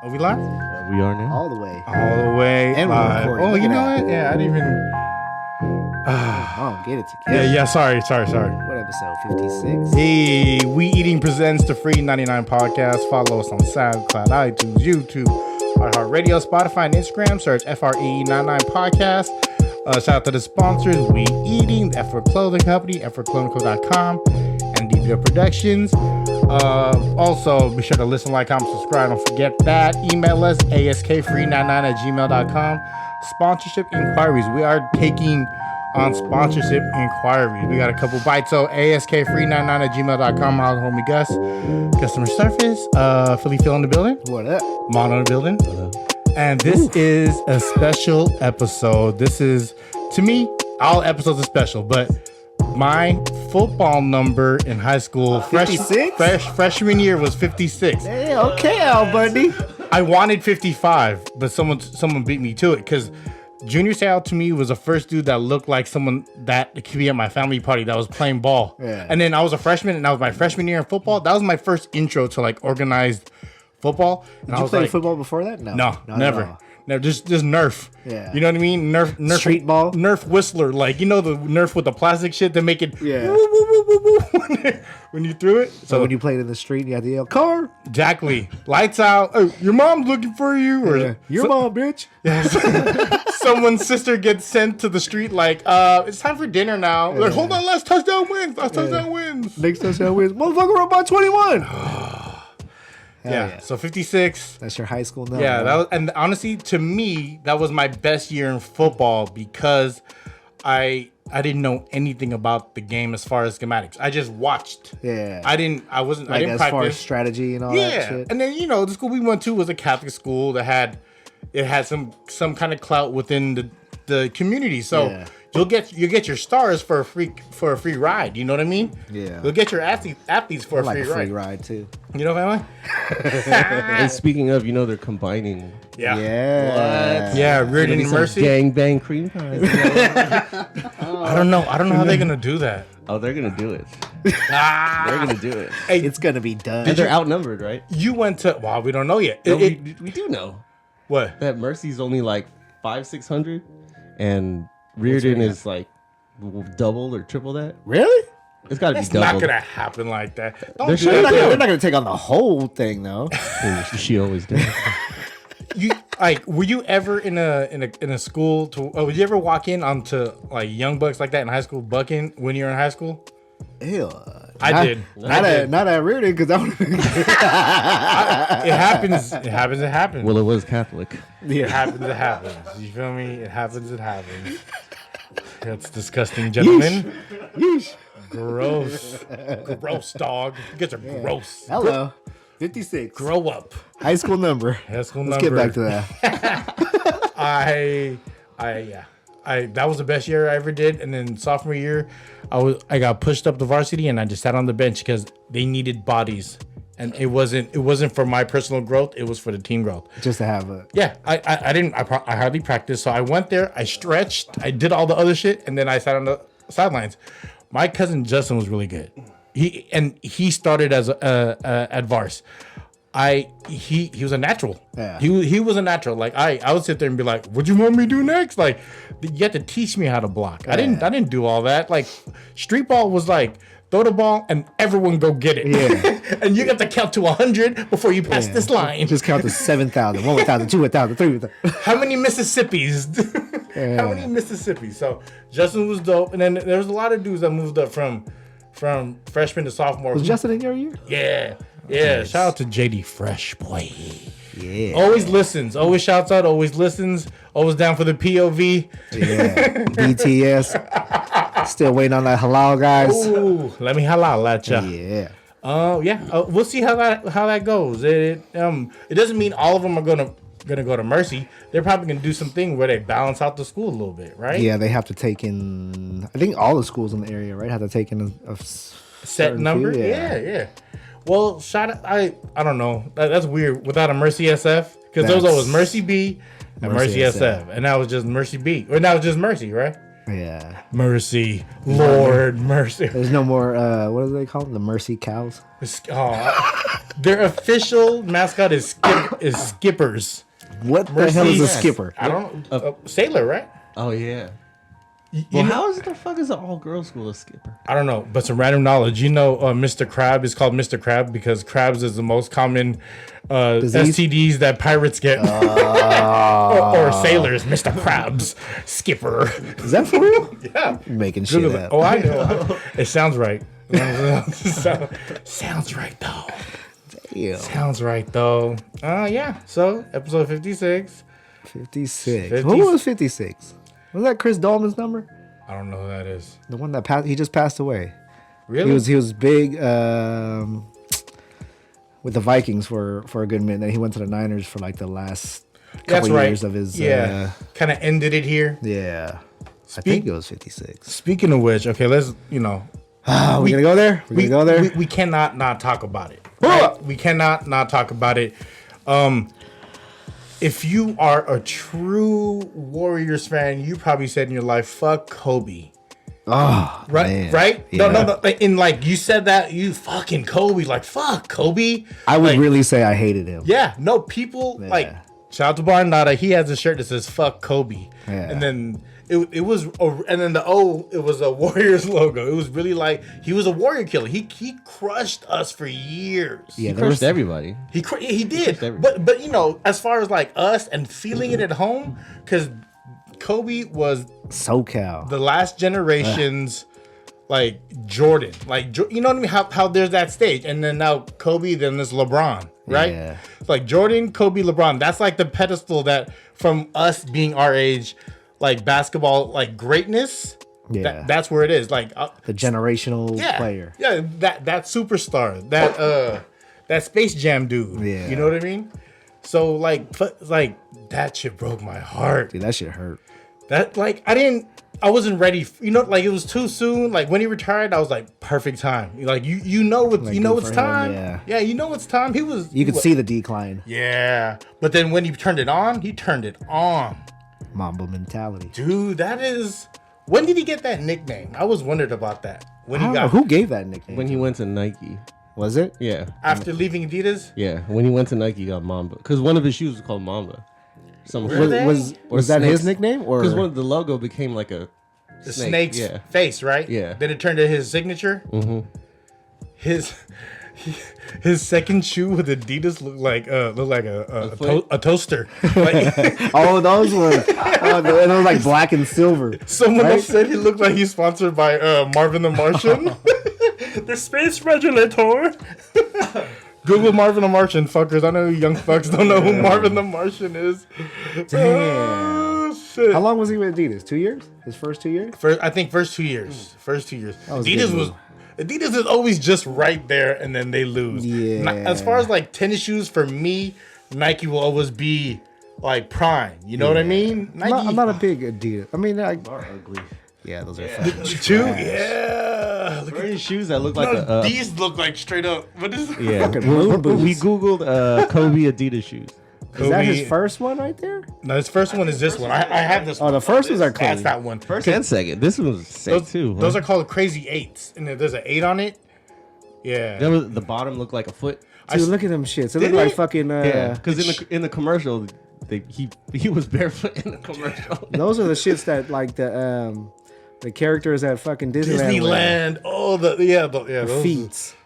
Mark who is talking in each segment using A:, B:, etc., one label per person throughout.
A: Are we live?
B: We are now.
C: All the way.
A: All the way.
C: And we're
A: live.
C: recording.
A: Oh,
C: Look
A: you
C: at
A: know
C: that.
A: what? Yeah, I didn't even.
C: Get it together.
A: Yeah. Sorry.
C: What episode? 56?
A: Hey, We Eating presents the Free99 podcast. Follow us on SoundCloud, iTunes, YouTube, iHeartRadio, Spotify, and Instagram. Search FRE99 podcast. Shout out to the sponsors: We Eating, the Effort Clothing Company, effortclothingco.com, and DVO Productions. Also, be sure to listen, like, comment, subscribe. Don't forget that. Email us, askfree99@gmail.com. Sponsorship inquiries. We are taking on sponsorship inquiries. We got a couple bites. So, askfree99@gmail.com. My homie Gus. Customer service. Philly Phil in the building.
C: What up?
A: Mono in the building. And this is a special episode. This is, to me, all episodes are special, but my football number in high school,
C: 56?
A: freshman year, was 56.
C: Hey, okay, Al Bundy.
A: I wanted 55, but someone beat me to it because Junior Seau to me was the first dude that looked like someone that could be at my family party that was playing ball.
C: Yeah.
A: And then I was a freshman, and that was my freshman year in football. That was my first intro to like organized football. And
C: Did
A: I
C: you
A: was
C: play
A: like,
C: football before that?
A: No,
C: Not
A: never.
C: at all.
A: Never, just Nerf.
C: Yeah.
A: You know what I mean? Nerf
C: Street ball?
A: Nerf Whistler. Like, you know the Nerf with the plastic shit to make it
C: Yeah.
A: woo, woo, woo, woo, woo, when you threw it.
C: So when you played in the street, you had to yell, car.
A: Exactly. Lights out. Oh, your mom's looking for you. Or
C: Yeah. Your mom, bitch.
A: someone's sister gets sent to the street like, it's time for dinner now. Like, hold on, last touchdown wins. Last touchdown wins.
C: Next touchdown wins. Motherfucker, we're up by 21.
A: Yeah. So 56.
C: That's your high school number.
A: Yeah, that was, and honestly, to me, that was my best year in football because I didn't know anything about the game as far as schematics. I just watched.
C: Yeah.
A: I didn't
C: as
A: practice.
C: far as strategy and all that
A: Yeah,
C: shit.
A: and then the school we went to was a Catholic school that had some kind of clout within the community. So
C: Yeah.
A: you'll get your stars for a free ride. You know what I mean?
C: Yeah.
A: You'll get your athletes for
C: I
A: a
C: like
A: free
C: a free
A: ride.
C: ride, too.
A: You know what I mean?
B: And speaking of, they're combining.
A: Yeah.
C: Yeah.
A: Yeah, Reardon and Mercy.
B: Gang bang cream pies.
A: I don't know how they're gonna do that.
B: Oh, they're gonna do it. They're gonna do it.
A: Hey,
C: It's going to be done.
B: And they're outnumbered, right?
A: you went to we don't know yet.
B: No, we do know
A: What?
B: that Mercy's only like 500-600, and Reardon is like double or triple that.
C: Really?
B: It's got to be
A: It's
B: double.
A: not gonna happen like that. Don't
B: They're
A: do
B: sure
A: that.
C: They're not going to take on the whole thing, though.
B: She always does.
A: You were you ever in a school would you ever walk in onto like young bucks like that in high school bucking when you're in high school?
C: Ew.
A: I did.
C: Not at Reardon, because I would
A: It happens. It happens.
B: Well, it was Catholic.
A: It happens. It happens. You feel me? It happens. That's disgusting, gentlemen.
C: Yeesh.
A: Gross, dog. You guys are gross.
C: Hello. 56.
A: Grow up.
C: High school number.
A: High school
C: Let's
A: number.
C: get back to that.
A: That was the best year I ever did. And then sophomore year, I got pushed up to varsity and I just sat on the bench because they needed bodies. And it wasn't for my personal growth. It was for the team growth.
C: Just to have a...
A: Yeah, I hardly practiced. So I went there, I stretched, I did all the other shit, and then I sat on the sidelines. My cousin Justin was really good. He started as at Vars. He was a natural.
C: Yeah.
A: He was a natural. Like I would sit there and be like, "What you want me to do next?" Like you had to teach me how to block. I didn't do all that. Like street ball was like throw the ball and everyone go get it.
C: Yeah.
A: And you got to count to 100 before you pass this line.
C: Just count to 7,000. 1,000, 2,000, 3,000.
A: How many Mississippis? How many Mississippis? So Justin was dope, and then there was a lot of dudes that moved up from freshman to sophomore.
C: Was Justin in your year?
A: Yeah. Nice. Shout out to JD Fresh, boy.
C: Yeah.
A: Always listens. Always shouts out. Always listens. Always down for the POV.
C: Yeah. BTS. Still waiting on that halal, guys.
A: Ooh, let me halal at ya.
C: Yeah.
A: We'll see how that goes. It doesn't mean all of them are gonna go to Mercy. They're probably gonna do something where they balance out the school a little bit, right?
C: Yeah, they have to take in... I think all the schools in the area, right, have to take in a
A: Set number.
C: few?
A: Yeah. Well, I don't know. That's weird without a Mercy SF because there was always Mercy B and Mercy SF, and that was just Mercy B, or that was just Mercy, right?
C: Yeah.
A: Mercy, Lord, mercy.
C: There's no more. What do they call them? The Mercy Cows.
A: Their official mascot is Skippers.
C: What the hell is a
A: Mercy-
C: skipper?
A: I don't know. Sailor, right?
B: Oh yeah.
A: You
B: Well,
A: know-
B: how is the fuck is an all-girls school a skipper?
A: I don't know, but some random knowledge. You know, Mr. Crab is called Mr. Crab because crabs is the most common STDs that pirates get. or sailors, Mr. Krabs, Skipper.
C: Is that for real?
A: Yeah.
C: You're making shit
A: Google it.
C: up.
A: Oh, I know. It sounds right. Sounds right, though.
C: Damn.
A: Sounds right, though. Yeah. So, episode 56.
C: 56.
A: 50.
C: Who was 56? Was that Chris Dolman's number?
A: I don't know who that is.
C: The one that passed. He just passed away.
A: Really?
C: He was big with the Vikings for a good minute. Then he went to the Niners for like the last couple years of his.
A: Yeah. Kind of ended it here.
C: Yeah. I think it was 56.
A: Speaking of which, okay, let's,
C: We gonna go there? We're gonna go there?
A: We cannot not talk about it. Right? We cannot not talk about it. If you are a true Warriors fan, you probably said in your life, "Fuck Kobe."
C: Oh,
A: Right,
C: man.
A: right.
C: Yeah.
A: No. And like you said that, you fucking Kobe. Like fuck Kobe.
C: I would
A: Like,
C: really say I hated him.
A: Yeah, no, people like shout out to Barn Nada. He has a shirt that says "Fuck Kobe,"
C: Yeah.
A: and then it was, and then the O, it was a Warriors logo. It was really like he was a Warrior killer. He crushed us for years.
C: Yeah,
B: He
C: there was
B: crushed everybody.
A: He did.
B: everything.
A: But you know, as far as like us and feeling it at home, because Kobe was
C: SoCal.
A: the last generation's like Jordan, like you know what I mean? How there's that stage, and then now Kobe, then there's LeBron, right?
C: Yeah.
A: Like Jordan, Kobe, LeBron. That's like the pedestal that from us being our age, like basketball, like greatness.
C: Yeah.
A: That's where it is. Like
C: The generational
A: yeah,
C: player.
A: yeah. That superstar, that Space Jam dude.
C: Yeah.
A: You know what I mean? So like that shit broke my heart.
C: Dude, that shit hurt.
A: That like I wasn't ready. You know, like it was too soon. Like when he retired, I was like, perfect time. Like you know what
C: Like,
A: you know
C: good
A: it's
C: for him,
A: time.
C: yeah.
A: You know it's time.
C: You could see the decline.
A: Yeah, but then when he turned it on,
C: Mamba mentality.
A: dude. That is. When did he get that nickname? I was wondering about that. When
C: I
A: he
C: don't know
A: got
C: who gave that nickname.
B: When he went to Nike.
C: Was it?
B: Yeah.
A: after leaving Adidas.
B: Yeah. When he went to Nike, he got Mamba. Because one of his shoes was called Mamba. Some
A: Really?
C: Was that his nickname or?
B: Because one of the logo became like a
A: The
B: snake.
A: snake's
B: Yeah.
A: face, right?
B: Yeah.
A: Then it turned to his signature. Mm-hmm. His second shoe with Adidas looked like a toaster. Like,
C: Oh, those were. It was like black and silver.
A: someone
C: Right?
A: else said he looked like he's sponsored by Marvin the Martian. The space regulator. Google Marvin the Martian, fuckers. I know you young fucks don't know who Marvin the Martian is.
C: Damn.
A: Oh, shit.
C: How long was he with Adidas? 2 years? His first 2 years?
A: I think first 2 years.
C: was
A: Adidas
C: good.
A: Adidas is always just right there, and then they lose.
C: Yeah.
A: As far as like tennis shoes, for me, Nike will always be like prime. You know what I mean? Nike.
C: I'm not a big Adidas. I mean, like,
B: Are ugly.
C: yeah, those are fucking
A: Two.
C: trash.
A: Yeah. Look
B: Wearing shoes that look
A: at
B: like a.
A: these look like straight up. What is it?
B: Yeah.
C: Fucking moon
B: We
C: boots.
B: Googled Kobe Adidas shoes.
C: Is that his
A: Kobe-
C: first one right there?
A: No, his first one is this one. I have this.
C: Oh, the first ones are clean.
A: That's that one.
B: First and second. This one was sick
A: Those,
B: too.
A: those are called crazy eights, and there's an 8 on it. Yeah.
B: The bottom looked like a foot.
C: Dude, look at them shits. It
A: Did
C: look like
A: it?
C: fucking.
B: Yeah, because in the commercial, he was barefoot in the commercial.
C: Those are the shits that like the characters at fucking Disneyland. wear.
A: Disneyland. Oh, those
C: Feet.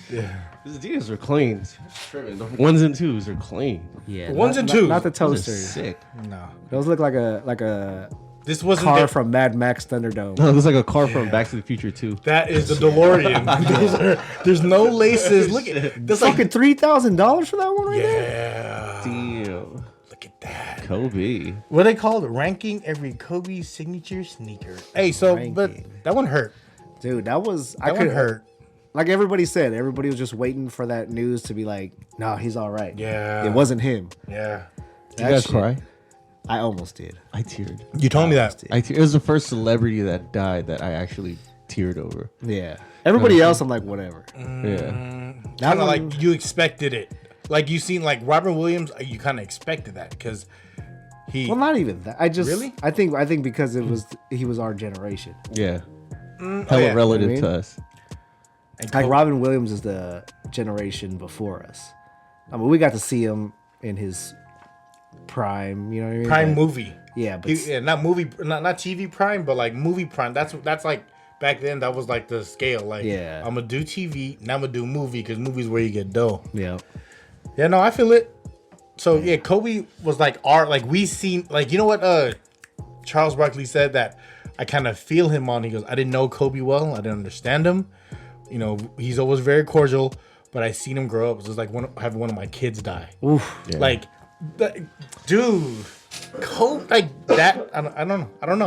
B: His Adidas are clean. The ones and twos are clean.
C: Yeah.
A: Ones
C: not,
A: and
C: not-
A: twos.
C: Not the
B: Those are
C: toasters.
B: sick.
A: No.
C: Those look like a
A: This wasn't
C: car
A: their-
C: from Mad Max Thunderdome.
B: No, it looks like a car from Back to the Future 2.
A: That is the DeLorean. There's no laces. Look at that's like
C: Fucking $3,000 for that one right there.
A: yeah.
B: Damn.
A: Look at that.
B: Kobe.
A: What are they called? Ranking every Kobe signature sneaker. Hey, so but
C: Ranking.
A: that one hurt.
C: Dude, that was
A: That one hurt.
C: Like everybody said, everybody was just waiting for that news to be like, "No, he's all right."
A: Yeah.
C: It wasn't him.
A: Yeah.
B: Did you guys
C: shit-
B: cry?
C: I almost did.
B: I teared.
A: You told me that.
B: It was the first celebrity that died that I actually teared over.
C: Yeah. Everybody else, I'm like, whatever.
B: Yeah.
A: Kind of like you expected it. Like you seen like Robin Williams, you kind of expected that because He
C: Well, not even that.
A: Really?
C: I think because he was our generation.
B: Yeah.
A: oh, yeah.
B: Relative
C: I mean?
B: to us.
A: And
C: Like
A: Kobe-
C: Robin Williams is the generation before us. I mean, we got to see him in his prime. You know what I mean?
A: prime
C: But-
A: movie.
C: Yeah, but
A: Not movie, not TV prime, but like movie prime. That's like back then. That was like the scale. Like,
C: Yeah.
A: I'm gonna do TV, now I'm gonna do movie because movies where you get dough.
C: yeah.
A: Yeah, no, I feel it. So yeah, Kobe was like we seen like, you know what Charles Barkley said that I kind of feel him on. He goes, I didn't know Kobe well, I didn't understand him. You know, he's always very cordial, but I seen him grow up. It's just like having one of my kids die.
C: Oof.
B: Yeah.
A: Like, dude, Kobe, like that. I don't know. I don't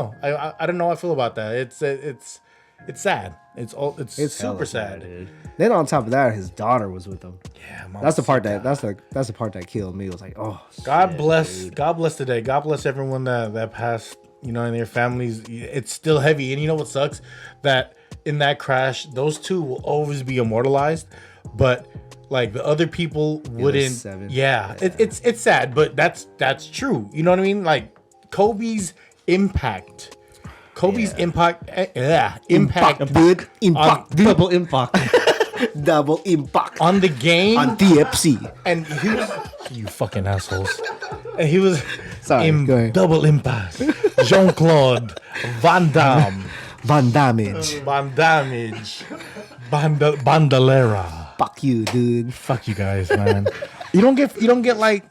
A: know how I feel about that. It's sad. It's super
C: hella
A: sad.
C: dude. Then on top of that, his daughter was with him.
A: Yeah, Mama
C: That's the part
A: said
C: that's the part that killed me. It was like, oh,
A: God
C: shit,
A: bless.
C: dude.
A: God bless today. God bless everyone that passed. You know, in their families. It's still heavy, and you know what sucks? That in that crash, those two will always be immortalized, but like the other people wouldn't.
C: 7.
A: Yeah, it's sad, but that's true. You know what I mean? Like Kobe's impact. Impact.
C: Dude, impact, dude.
B: Double impact.
C: Double impact
A: On the game
C: on DFC.
A: and he was you fucking assholes. And he was
C: Sorry, go ahead.
A: double impact. Jean-Claude Van Damme.
C: Van Damage.
A: Bandolera.
C: Fuck you, dude.
A: Fuck you guys, man. You don't get like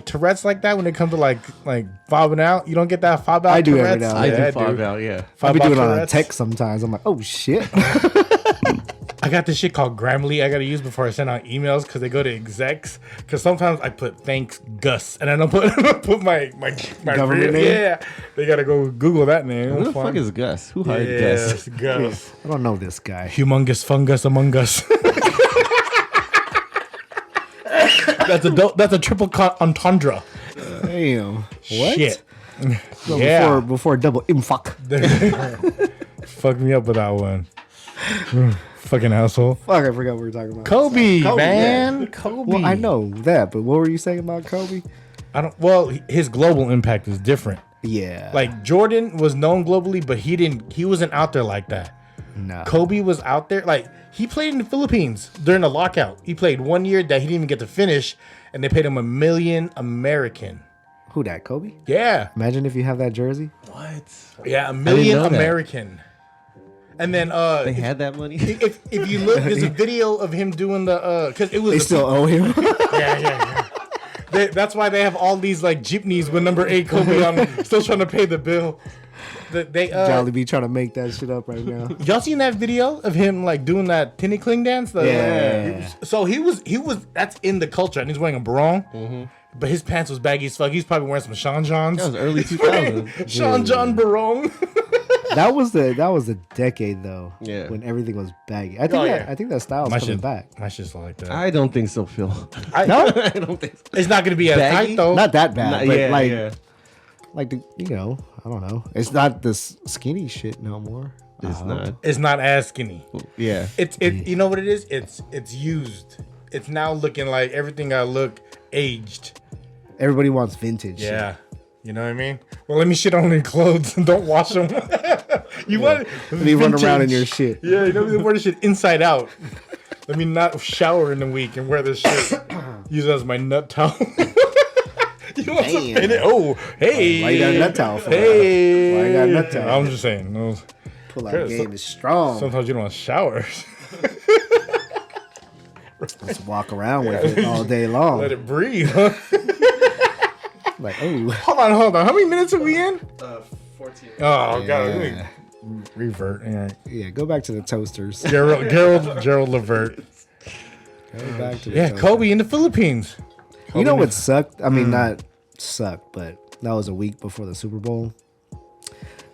A: Tourette's like that when it comes to like fobbing out. You don't get that fob out.
C: I do every
A: Tourette's?
C: now and
B: I
C: then.
B: do fob out, yeah.
C: I
A: Fob
C: be
A: out
C: doing it on
A: Tourette's.
C: text sometimes. I'm like, oh shit.
A: I got this shit called Grammarly I gotta use before I send out emails because they go to execs. Because sometimes I put thanks Gus and I don't put my
C: Government
A: real-
C: name?
A: Yeah, they gotta go Google that name.
B: Who the fuck is Gus? Who hired Gus?
A: Gus?
C: I don't know this guy.
A: Humongous fungus among us. That's a triple entendre.
C: Damn. What?
A: Shit.
C: No,
A: Yeah.
C: Before double impact.
A: Fuck me up with that one. Fucking asshole.
C: Fuck, I forgot what we were talking about.
A: Kobe,
C: Kobe,
A: man. Kobe.
C: Well, I know that, but what were you saying about Kobe?
A: His global impact is different.
C: Yeah.
A: Like Jordan was known globally, but he wasn't out there like that.
C: no.
A: Kobe was out there. Like he played in the Philippines during the lockout. He played 1 year that he didn't even get to finish, and they paid him $1 million American.
C: Who that? Kobe?
A: Yeah.
C: Imagine if you have that jersey.
B: What?
A: Yeah, $1 million
B: know that.
A: American. And then
B: They had that money?
A: if you look, there's a video of him doing the because it was
C: They
A: a-
C: still owe him.
A: yeah. That's why they have all these like jeepneys with number 8 Kobe on, still trying to pay the bill.
C: Jolly be trying to make that shit up right now.
A: Y'all seen that video of him like doing that tinny cling dance?
C: Yeah.
A: So he was that's in the culture, and he's wearing a barong. But his pants was baggy as fuck. He's probably wearing some Sean Johns.
B: That was early 2000s.
A: Sean John barong.
C: That was the decade though.
B: Yeah.
C: When everything was baggy. I think
A: yeah.
C: I think that style's coming back.
A: My shit's like that.
B: I don't think so, Phil.
C: No,
B: I don't think so.
A: It's not gonna be as
B: Baggy?
A: tight though.
C: not that bad. But
B: yeah.
C: like the I don't know. It's not this skinny shit no more.
B: It's not.
A: It's not as skinny.
B: Yeah.
A: It's you know what it is? It's used. It's now looking like everything I look aged.
C: Everybody wants vintage.
A: Yeah. You know what I mean? Well, let me shit on your clothes and don't wash them. You want
C: Let me run around in
A: vintage.
C: your shit.
A: Yeah, you know, we wear this shit inside out. Let me not shower in a week and wear this shit. Use it as my nut towel. You want some
C: Damn.
A: Oh, hey.
C: Why you got a nut towel for?
A: Hey.
C: Why you got a nut towel?
A: I'm just saying. No,
C: Pull out
A: Good,
C: game is strong.
A: sometimes you don't want showers.
C: Let's walk around with it all day long.
A: Let it breathe. Huh?
C: Like, oh,
A: Hold on. How many minutes are we in?
B: 14.
A: Oh, God.
C: Yeah.
A: Let me revert. All right.
C: yeah. Go back to the toasters.
A: Gerald Levert.
C: Go back to the
A: Yeah,
C: toasters.
A: Kobe in the Philippines.
C: You know what sucked? I mean, not sucked, but that was a week before the Super Bowl.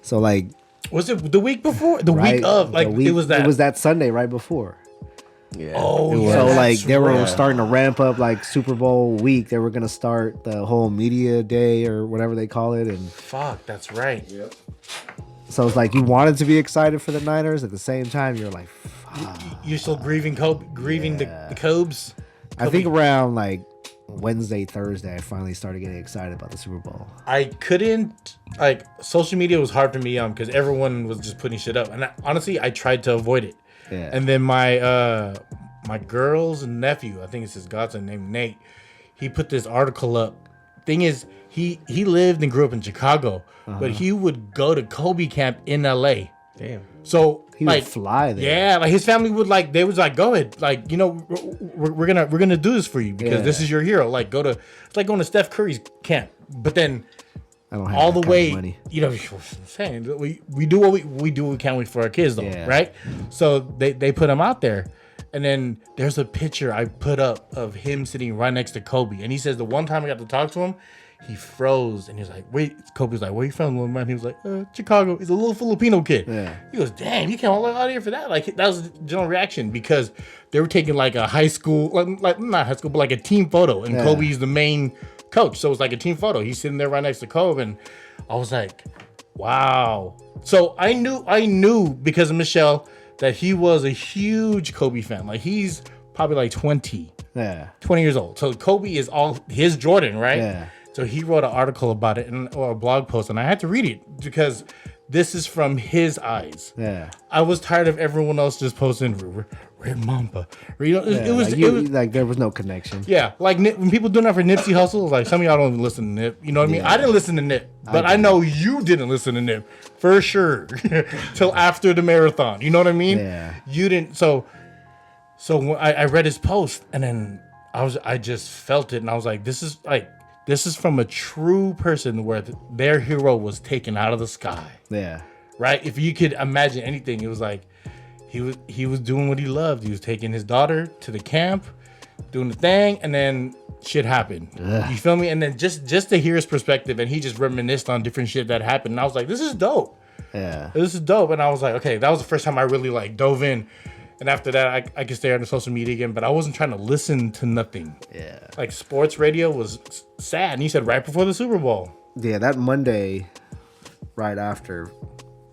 C: So like,
A: Was it the week before? The
C: right,
A: week of? Like,
C: the week-
A: it was that.
C: It was that Sunday right before.
B: Yeah.
A: Oh,
B: It was.
A: yeah.
C: So like
A: that's
C: they were
A: right.
C: starting to ramp up like Super Bowl week. They were gonna start the whole media day or whatever they call it, and
A: Fuck, that's right.
C: so it's like you wanted to be excited for the Niners at the same time. You're like, fuck.
A: You're still grieving Kobe, grieving the Cobes.
C: I think around like Wednesday, Thursday, I finally started getting excited about the Super Bowl.
A: I couldn't, like, social media was hard for me because everyone was just putting shit up. And honestly, I tried to avoid it.
C: Yeah.
A: And then my girl's nephew, I think it's his godson named Nate, he put this article up. Thing is, he lived and grew up in Chicago, but he would go to Kobe camp in LA.
B: Damn.
A: So
C: He would fly there.
A: Yeah, like his family would they was like, go ahead, like, you know, we're gonna do this for you because this is your hero. Like, it's like going to Steph Curry's camp, but then
C: I don't have
A: all
C: that
A: the
C: kind
A: way,
C: of money.
A: you know, what I'm saying we do what we do what we can for our kids though,
C: Yeah.
A: right? So they put him out there, and then there's a picture I put up of him sitting right next to Kobe, and he says the one time I got to talk to him, he froze and he was like, wait, Kobe's like, where you from, little man? He was like, Chicago. He's a little Filipino kid.
C: Yeah.
A: He goes, damn, you came all the way out here for that? Like, that was the general reaction because they were taking like a high school, like not high school, but like a team photo, and Kobe's the main coach. So it was like a team photo. He's sitting there right next to Kobe, and I was like, wow. So I knew because of Michelle that he was a huge Kobe fan. Like, he's probably like 20 years old. So Kobe is all his Jordan, right?
C: Yeah.
A: So he wrote an article about it or a blog post, and I had to read it because this is from his eyes.
C: Yeah.
A: I was tired of everyone else just posting Red Mamba. You know, it was
C: like there was no connection.
A: yeah, like when people doing that for Nipsey Hussle, like some of y'all don't even listen to Nip. You know what I mean? I didn't listen to Nip, but I know you didn't listen to Nip for sure till after the marathon. You know what I mean?
C: Yeah.
A: You didn't. So when I read his post, and then I just felt it, and I was like, this is from a true person where their hero was taken out of the sky.
C: Yeah.
A: Right? If you could imagine anything, it was like he was doing what he loved. He was taking his daughter to the camp, doing the thing, and then shit happened. Ugh. You feel me? And then just to hear his perspective, and he just reminisced on different shit that happened. And I was like, this is dope.
C: Yeah.
A: This is dope. And I was like, okay, that was the first time I really like dove in. And after that, I could stay on the social media again, but I wasn't trying to listen to nothing.
C: Yeah.
A: Like, sports radio was sad. And you said right before the Super Bowl.
C: Yeah, that Monday, right after,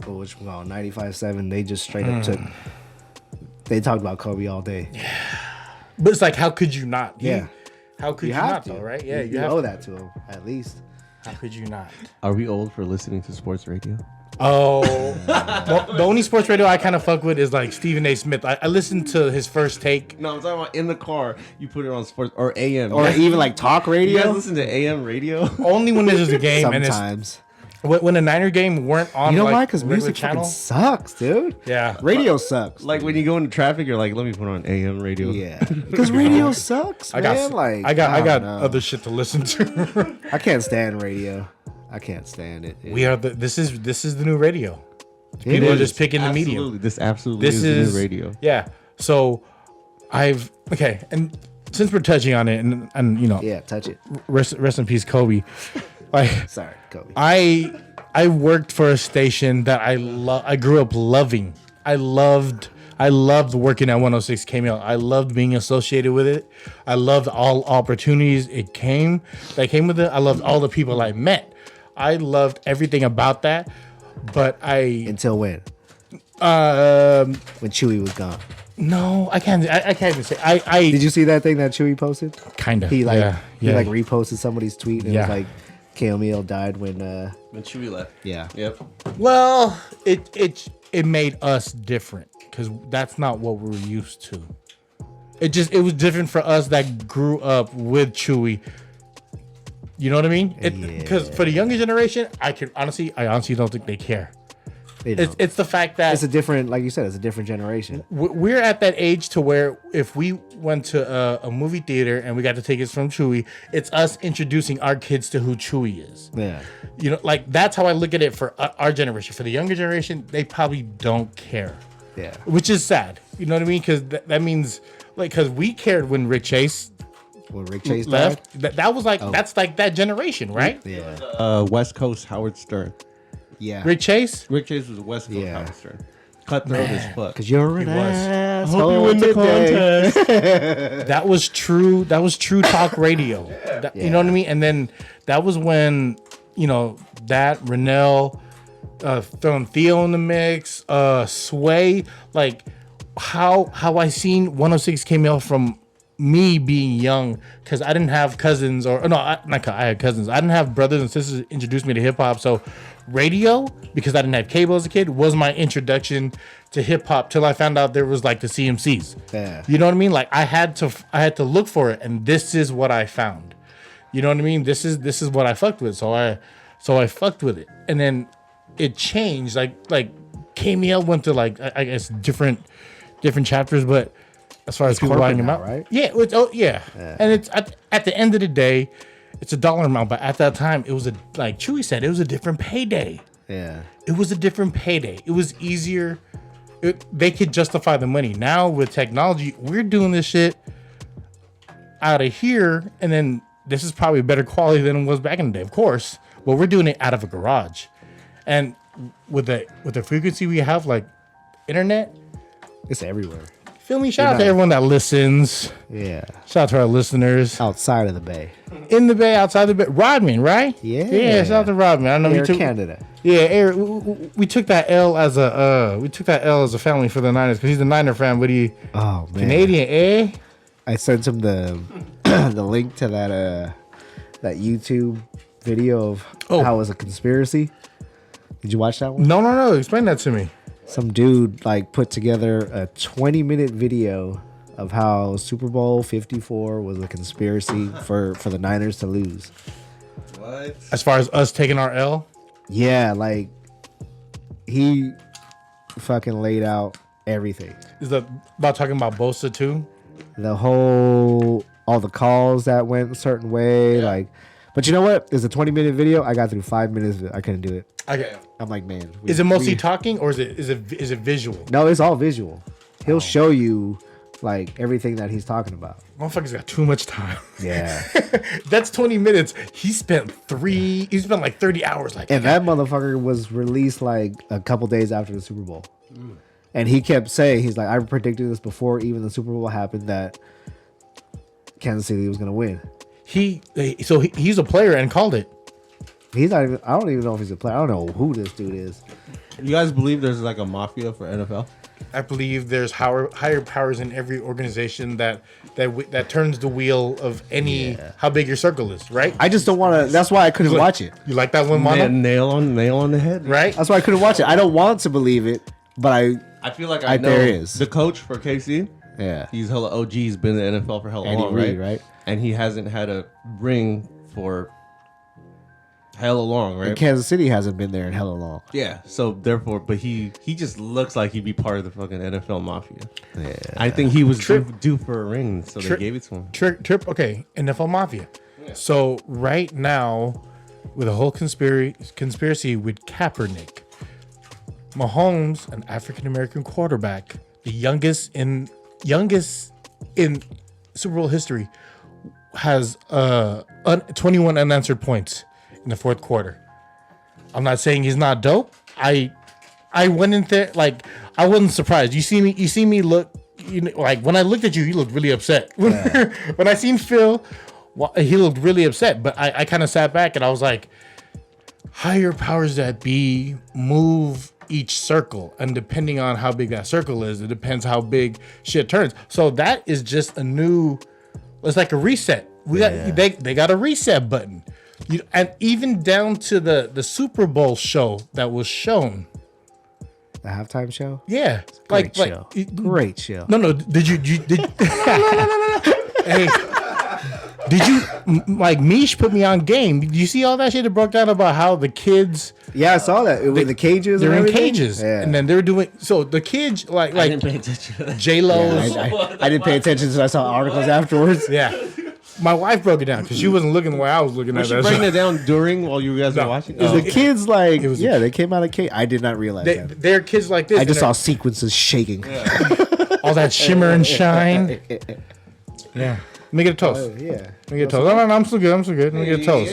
C: which was on 95.7, they just straight up took. They talked about Kobe all day.
A: Yeah. But it's like, how could you not?
C: Yeah.
A: How could you
C: have
A: not,
C: to.
A: though, right? Yeah,
C: you owe that to him, at least.
A: How could you not?
B: Are we old for listening to sports radio?
A: Oh, well, the only sports radio I kind of fuck with is like Stephen A. Smith. I listened to his first take.
B: No, I'm talking about in the car. You put it on sports or AM.
C: Or even like talk
B: You
C: radio.
B: guys listen to AM radio?
A: Only when there's a game.
C: Sometimes.
A: And when the Niner game weren't on,
C: You know
A: like,
C: why? Because
A: regular
C: music
A: channel.
C: fucking sucks, dude.
A: Yeah.
C: Radio sucks.
B: Like when you go into traffic, you're like, let me put on AM radio.
C: Yeah. Because radio sucks,
A: I
C: man.
A: got
C: don't know.
A: other shit to listen to.
C: I can't stand radio. I can't stand it.
A: We are this is the new radio.
C: It
A: People are
C: is.
A: just picking the
B: Absolutely.
A: medium.
B: This absolutely
A: This
B: is
A: is
B: the new radio.
A: Yeah. So and since we're touching on it, and you know,
C: Yeah, touch it.
A: rest in peace, Kobe. Like,
C: Sorry, Kobe.
A: I worked for a station that I grew up loving. I loved working at 106 KML. I loved being associated with it. I loved all opportunities that came with it. I loved all the people I met. I loved everything about that. But
C: Until when? When Chewy was gone.
A: No, I can't even say. I
C: Did you see that thing that Chewy posted?
A: kind of.
C: He
A: yeah.
C: reposted somebody's tweet and it was
A: Yeah.
C: like KML died when
B: When Chewy left.
C: yeah.
B: Yep.
A: Well, it made us different because that's not what we were used to. It was different for us that grew up with Chewy. You know what I mean? Because for the younger generation, I honestly don't think they care.
C: They don't.
A: It's the fact that
C: It's a different, like you said, it's a different generation.
A: we're at that age to where if we went to a movie theater and we got to tickets from Chewy, it's us introducing our kids to who Chewy is.
C: Yeah.
A: You know, like that's how I look at it for our generation. For the younger generation, they probably don't care.
C: Yeah.
A: Which is sad. You know what I mean? Because that means, like, because we cared when Rick Chase
C: When Rick Chase
A: left.
C: died?
A: That was like, that's like that generation, right?
C: Yeah.
B: West Coast Howard Stern.
C: Yeah.
A: Rick Chase?
B: Rick Chase was West Coast
C: Yeah.
B: Howard Stern. Cutthroat as fuck.
C: Because you're an
A: was.
C: asshole.
B: Hope you win the
C: today.
B: contest.
A: That was true. That was true talk radio. You know what I mean? And then that was when, you know, that Rennell, throwing Theo in the mix, Sway, like how I seen 106 KML from me being young, because I didn't have cousins I had cousins. I didn't have brothers and sisters introduce me to hip hop. So radio, because I didn't have cable as a kid, was my introduction to hip hop till I found out there was like the CMCs.
C: Yeah.
A: You know what I mean? Like I had to look for it, and this is what I found. You know what I mean? This is what I fucked with. So I fucked with it, and then it changed. Like KML went to like I guess different chapters, but as far as people buying them out,
C: right?
A: Yeah, yeah. And it's at the end of the day, it's a dollar amount. But at that time, it was like Chewy said, it was a different payday.
C: Yeah.
A: It was a different payday. It was easier. They could justify the money. Now with technology, we're doing this shit out of here, and then this is probably better quality than it was back in the day, of course. But we're doing it out of a garage, and with the frequency we have, like internet,
C: It's everywhere.
A: feel me? Shout out to everyone that listens.
C: Yeah.
A: Shout out to our listeners
C: Outside of the Bay.
A: in the Bay, outside the Bay. Rodman, right?
C: Yeah.
A: Yeah. Shout out to Rodman. I know
C: Air
A: we took
C: Canada.
A: Yeah, Air, we took that L as a family for the Niners because he's a Niner fan. But he
C: Oh man.
A: Canadian, eh?
C: I sent him the the link to that YouTube video of how it was a conspiracy. Did you watch that one?
A: No. Explain that to me.
C: Some dude like put together a 20-minute video of how Super Bowl 54 was a conspiracy for the Niners to lose.
B: What?
A: As far as us taking our L,
C: Yeah, like he fucking laid out everything.
A: is that about talking about Bosa too?
C: All the calls that went a certain way, like. But you know what? It's a 20-minute video. I got through 5 minutes. I couldn't do it.
A: Okay.
C: I'm like, man.
A: Is it mostly talking or is it visual?
C: No, it's all visual. He'll show you like everything that he's talking about.
A: Motherfucker's got too much time.
C: Yeah.
A: That's 20 minutes. He spent like 30 hours. Like,
C: And that motherfucker was released like a couple days after the Super Bowl. And he kept saying, he's like, I predicted this before even the Super Bowl happened that Kansas City was going to win.
A: he's a player and called it.
C: He's not even, I don't even know if he's a player. I don't know who this dude is.
B: You guys believe there's like a mafia for NFL?
A: I believe there's higher powers in every organization that turns the wheel of any how big your circle is, right?
C: I just don't want to, that's why I couldn't watch it.
A: You like that one, Mono?
B: Nail on the head.
A: Right?
C: That's why I couldn't watch it. I don't want to believe it, but
B: I feel like I know
C: there is.
B: the coach for KC.
C: yeah.
B: He's hella OG. He's been in the NFL for hella
C: Andy
B: long,
C: Reid,
B: right?
C: right?
B: And he hasn't had a ring for hella long, right?
C: And Kansas City hasn't been there in hella long.
B: Yeah. So therefore, but he just looks like he'd be part of the fucking NFL mafia.
C: Yeah.
B: I think he was due for a ring, so they gave it to him.
A: Trip. Okay, NFL Mafia. So right now, with a whole conspiracy with Kaepernick, Mahomes, an African American quarterback, the youngest in Super Bowl history, has 21 unanswered points in the fourth quarter. I'm not saying he's not dope. I went in there like I wasn't surprised. You see me look. You know, like when I looked at you looked really upset. When I seen Phil, he looked really upset. But I kind of sat back and I was like, higher powers that be move each circle, and depending on how big that circle is, it depends how big shit turns. So that is just a new. It's like a reset. They got a reset button, and even down to the Super Bowl show that was shown.
C: The halftime show?
A: Yeah,
C: Great show. Great show.
A: No. Did you? Hey, did you like Mish put me on game? Did you see all that shit that broke down about how the kids?
C: Yeah, I saw that. With the cages.
A: They're
C: and
A: in
C: everything?
A: cages,
C: Yeah.
A: and then they were doing so. The kids like
B: I didn't pay attention to that.
A: J Lo's.
C: I didn't pay attention until I saw articles afterwards.
A: Yeah, my wife broke it down because she wasn't looking the way I was looking at
B: Was she
A: that.
B: breaking it down during while you guys were watching?
C: The kids like,
A: was-
C: they came out of cage. I did not realize that.
A: They're kids like this.
C: I just
A: and
C: saw sequences shaking.
A: all that shimmer and shine. Yeah, let me get a toast.
C: Yeah.
A: Let me get a toast. No, I'm still good. Let me get a toast.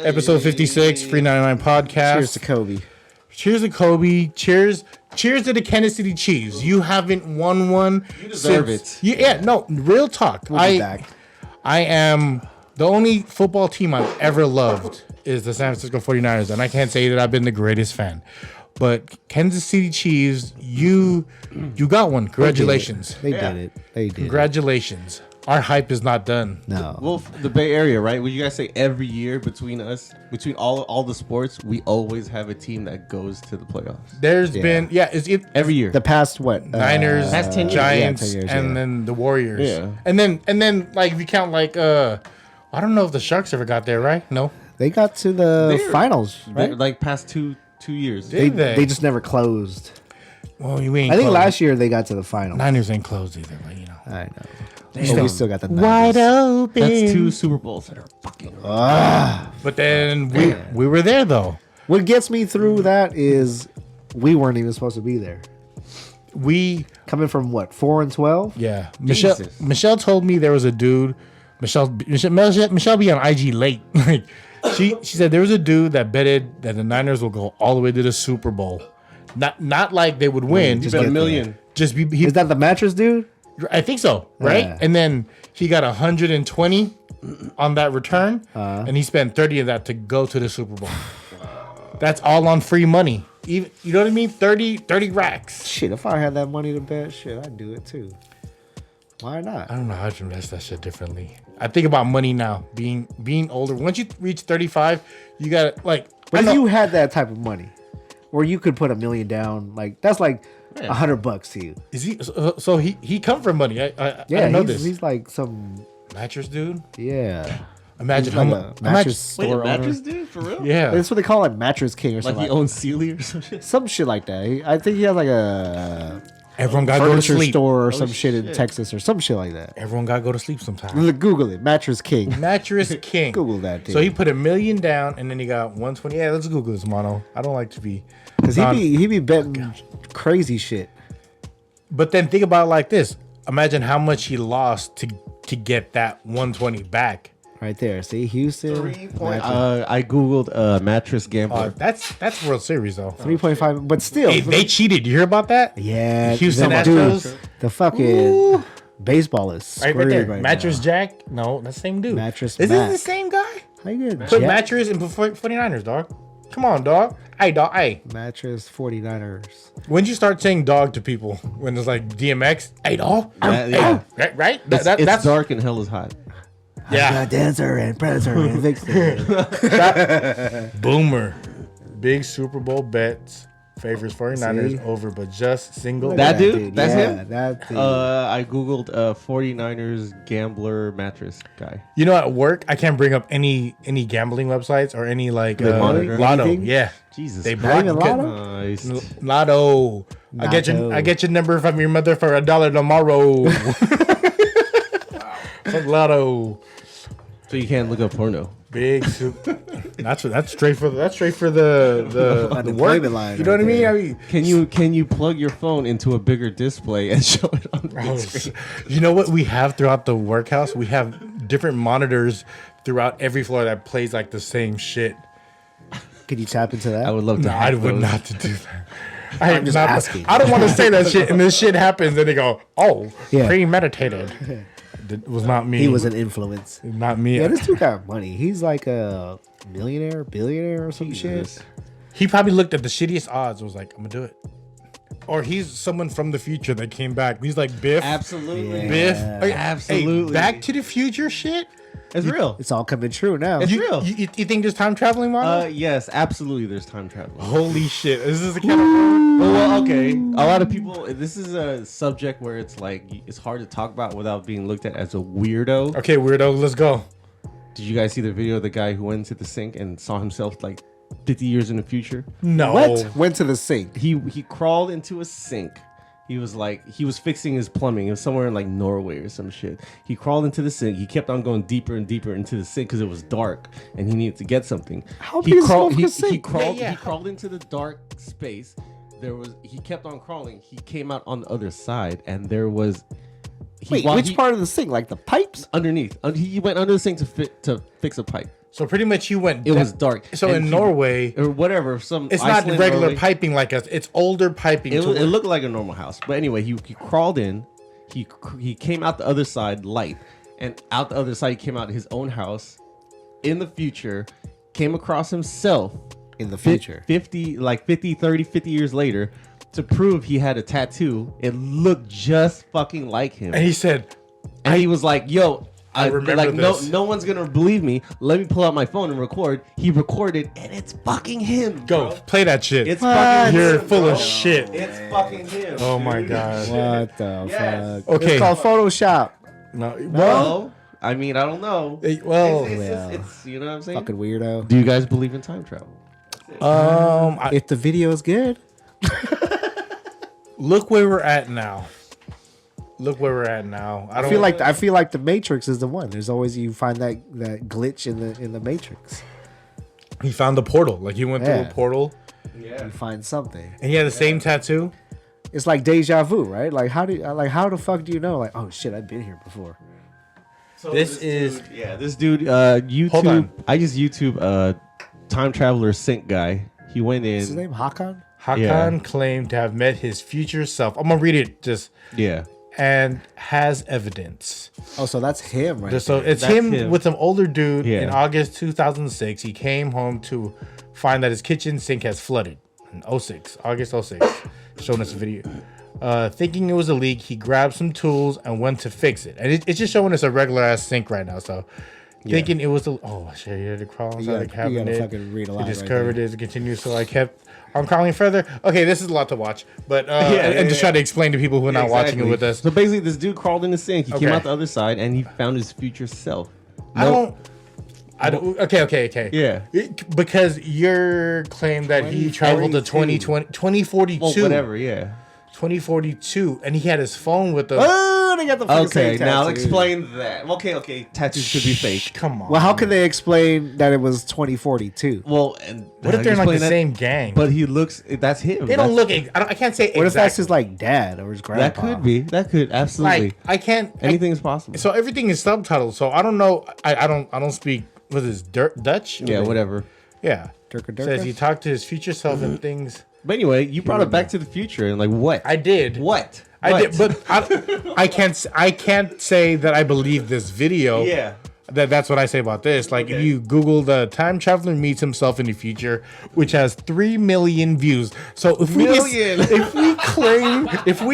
A: Episode 56, Free99 podcast.
C: Cheers to Kobe.
A: Cheers to Kobe. Cheers to the Kansas City Chiefs. You haven't won one. You
B: deserve it.
A: Yeah, no, real talk.
C: We'll be back.
A: I am the only football team I've ever loved is the San Francisco 49ers, and I can't say that I've been the greatest fan. But Kansas City Chiefs, you got one. Congratulations.
C: They did it. They did.
A: Congratulations our hype is not done.
C: No.
B: Well, the Bay Area, right? Would you guys say every year between all the sports, we always have a team that goes to the playoffs?
A: There's been
B: Every year.
C: The past what?
A: Niners,
B: Past 10 years.
A: Giants,
C: 10 years,
A: and
C: yeah.
A: then the Warriors.
B: Yeah.
A: And then like if you count like I don't know if the Sharks ever got there, right? No.
C: They got to the finals, right?
B: Like past two years.
C: They just never closed.
A: Well, you ain't.
C: I think
A: close.
C: last year they got to the finals.
A: Niners ain't closed either, but you know.
C: I know. But we still got the
A: Wide
C: Niners.
A: open.
B: That's 2 Super Bowls that are fucking.
A: But then we were there though.
C: What gets me through that is we weren't even supposed to be there.
A: We
C: Coming from what, 4-12?
A: yeah.
B: Jesus.
A: Michelle told me there was a dude. Michelle be on IG late. Like she said there was a dude that betted that the Niners will go all the way to the Super Bowl. Not like they would win.
B: You bet $1 million.
A: Just be
C: Is that the mattress dude?
A: I think so, right?
C: Yeah.
A: And then he got 120 on that return, and he spent 30 of that to go to the Super Bowl. That's all on free money. Even, you know what I mean? 30 racks.
C: Shit, if I had that money to bet, shit, I'd do it too. Why not?
A: I don't know how to invest that shit differently. I think about money now, being older. Once you reach 35, you got like.
C: But if you had that type of money, where you could put $1 million down, like that's like $100 to you.
A: Is he? So he come from money. I
C: Yeah,
A: know
C: he's,
A: this.
C: he's like some.
A: Mattress dude.
C: Yeah.
A: Imagine
C: He's
A: how
C: like
A: much.
C: a mattress
B: Wait,
C: store
B: a mattress
C: owner.
B: dude? For real?
A: Yeah.
C: That's what they call it, mattress king or
B: Like
C: something.
B: he owns Sealy or some shit?
C: some shit like that. I think he has like a
A: Everyone got to go to
C: furniture
A: sleep.
C: store or some
B: shit.
C: shit in Texas or some shit like that.
A: Everyone got to go to sleep sometime.
C: Google it, mattress king.
A: Mattress King.
C: Google that, dude.
A: So he put $1 million down, and then he got 120. Yeah, let's Google this, mono. I don't like to be.
C: Because he be betting crazy shit.
A: But then think about it like this: imagine how much he lost to get that 120 back.
C: Right there. See, Houston. 3.5.
B: I googled mattress gambler.
A: That's World Series though.
C: 3.5. But still.
A: Hey, they cheated. You hear about that?
C: Yeah.
A: Houston
C: them
A: Astros.
C: dudes, the fucking baseball is
A: Right
C: screwed
A: there.
C: right
A: Mattress
C: now.
A: Jack. No, that's the same dude.
C: Mattress
A: Is
C: Mac.
A: this the same guy?
C: How you good?
A: Put
C: Jack?
A: mattress and put 49ers, dog. Come on, dog. Hey, dog. Hey.
C: Mattress 49ers.
A: When did you start saying dog to people? When it's like DMX? Hey, dog.
B: Yeah.
A: Right?
B: It's
A: That's
B: dark and hell is hot.
A: yeah.
C: Dancer and Predator and Vixen.
A: Boomer. Big Super Bowl bets. Favors 49ers
C: See?
A: over, but just single.
B: That dude? That's him?
C: That dude.
B: I googled 49ers gambler mattress guy.
A: You know, at work, I can't bring up any gambling websites or any like
B: monitor
A: lotto.
C: anything?
A: Yeah,
B: Jesus.
A: they
C: Not
A: block
C: even
A: it.
C: Lotto?
B: Nice.
A: Lotto.
C: Lotto.
A: I get your number from your mother for $1 tomorrow. Fuck Lotto.
B: So you can't look up porno.
A: Big super. That's straight for the
C: Unemployment
A: work.
C: line
A: You know
C: right
A: what I mean?
C: there.
A: I mean,
B: Can you plug your phone into a bigger display and show it on the big screen?
A: you know what we have throughout the workhouse? We have different monitors throughout every floor that plays like the same shit.
C: Could you tap into that?
B: I would love to.
A: No, I
B: hack
A: would
B: those.
A: not to do that. I'm
C: just asking.
A: I don't want to say that shit, and this shit happens, and they go, "Oh,
C: Yeah.
A: premeditated." It was not me.
C: He was an influence.
A: not me.
C: Yeah, this dude got money. He's like a millionaire, billionaire, or some
B: Jesus.
C: shit.
A: He probably looked at the shittiest odds. And was like, "I'm gonna do it." Or he's someone from the future that came back. He's like Biff.
B: Absolutely.
C: Yeah.
A: Biff. Hey,
B: Absolutely.
A: Back to the Future shit.
B: It's real.
C: It's all coming true now.
B: It's real.
A: You think there's time traveling, Mono?
B: Yes, absolutely. There's time travel.
A: Holy shit! This is a kind of.
B: Well, okay. A lot of people. This is a subject where it's like it's hard to talk about without being looked at as a weirdo.
A: Okay, weirdo. Let's go.
B: Did you guys see the video of the guy who went into the sink and saw himself like 50 years in the future?
A: No.
C: What? Went to the sink.
B: He crawled into a sink. He was fixing his plumbing. It was somewhere in like Norway or some shit. He crawled into the sink. He kept on going deeper and deeper into the sink because it was dark and he needed to get something.
C: How
B: he
C: big is
B: crawled?
C: the
B: He
C: sink?
B: crawled.
A: Yeah.
B: He crawled into the dark space. He kept on crawling. He came out on the other side, and there was.
C: Wait, which part of the sink? Like the pipes?
B: Underneath. He went under the sink to fix a pipe.
A: So pretty much he went.
B: It was dark.
A: So
B: And
A: in
B: he-
A: Norway,
B: or whatever.
A: it's not regular
B: Norway.
A: piping like us. It's older piping.
B: It
A: to where-
B: looked like a normal house, but anyway, he crawled in. He came out the other side light, and out the other side he came out his own house in the future. Came across himself
C: In the future.
B: 50 years later to prove he had a tattoo. It looked just fucking like him.
A: and he said,
B: and he was like, "Yo."
A: I remember
B: like
A: this.
B: no one's gonna believe me. Let me pull out my phone and record. He recorded, and it's fucking him.
A: Go
B: bro.
A: play that shit.
B: It's fucking
A: You're
B: him,
A: full
B: bro.
A: of shit.
B: It's fucking him.
A: Oh my
B: dude.
A: god.
C: What the
B: Yes.
C: fuck?
A: Okay.
C: It's called Photoshop.
A: No, well,
B: Well, I mean, I don't know.
A: well,
B: It's you know what I'm saying.
C: Fucking weirdo.
B: Do you guys believe in time travel?
C: If the video is good,
A: look where we're at now. Look where we're at now.
C: I feel like the Matrix is the one. There's always you find that glitch in the Matrix.
A: he found the portal. Like he went through
C: Yeah.
A: a portal,
C: You find something.
A: and he had the same tattoo.
C: It's like deja vu, right? Like how the fuck do you know? Like, oh shit, I've been here before.
B: So
A: This is-
B: this dude. YouTube.
A: Hold on.
B: I just YouTube time traveler sync guy. He went in.
C: What's his name? Hakan?
A: Hakan
B: Yeah.
A: claimed to have met his future self. I'm gonna read it just
B: Yeah.
A: and has evidence.
C: Oh, so that's him, right?
A: So
C: there.
A: it's
B: That's
A: him,
B: him.
A: with some older dude
B: Yeah.
A: in August 2006. He came home to find that his kitchen sink has flooded in August 06. Showing us a video. Thinking it was a leak, he grabbed some tools and went to fix it. And it's just showing us a regular ass sink right now. So thinking it was a shit, he had to crawl inside the
C: You gotta
A: cabinet.
C: fucking read a lot
A: He
C: right
A: discovered
C: there.
A: it and continued. So I kept on crawling further. Okay, this is a lot to watch, but and just try to explain to people who are not watching it with us.
B: So basically, this dude crawled in the sink. He came
A: Okay.
B: out the other side, and he found his future self.
A: I don't. Okay.
B: Yeah.
A: Because your claim that he traveled to 2042.
B: Well, whatever. Yeah.
A: 2042, and he had his phone with him.
C: Oh, they got the fucking
B: Okay,
C: same
B: now
C: tattoo.
B: explain that. Okay. Tattoos could be fake.
A: Come on.
C: Well, how can they explain that it was 2042?
B: Well, and
A: What if they're in like the
B: explain that-
A: same gang?
B: But he looks. That's him.
A: they don't look. I can't say.
C: What if that's
A: exactly.
C: his like dad or his grandpa?
B: That could be. That could absolutely.
A: Like I can't.
B: Anything is possible.
A: So everything is subtitled. So I don't know. I don't speak. What is this, Dutch?
B: Yeah, whatever.
A: Yeah.
C: Durka Durka?
A: Says he talked to his future self and things.
B: But anyway, you brought it back to the future, and like what?
A: I did.
B: What?
A: I did, but I can't say that I believe this video.
B: Yeah.
A: That's what I say about this. Like, if you Google the time traveler meets himself in the future, which has 3 million views. So if we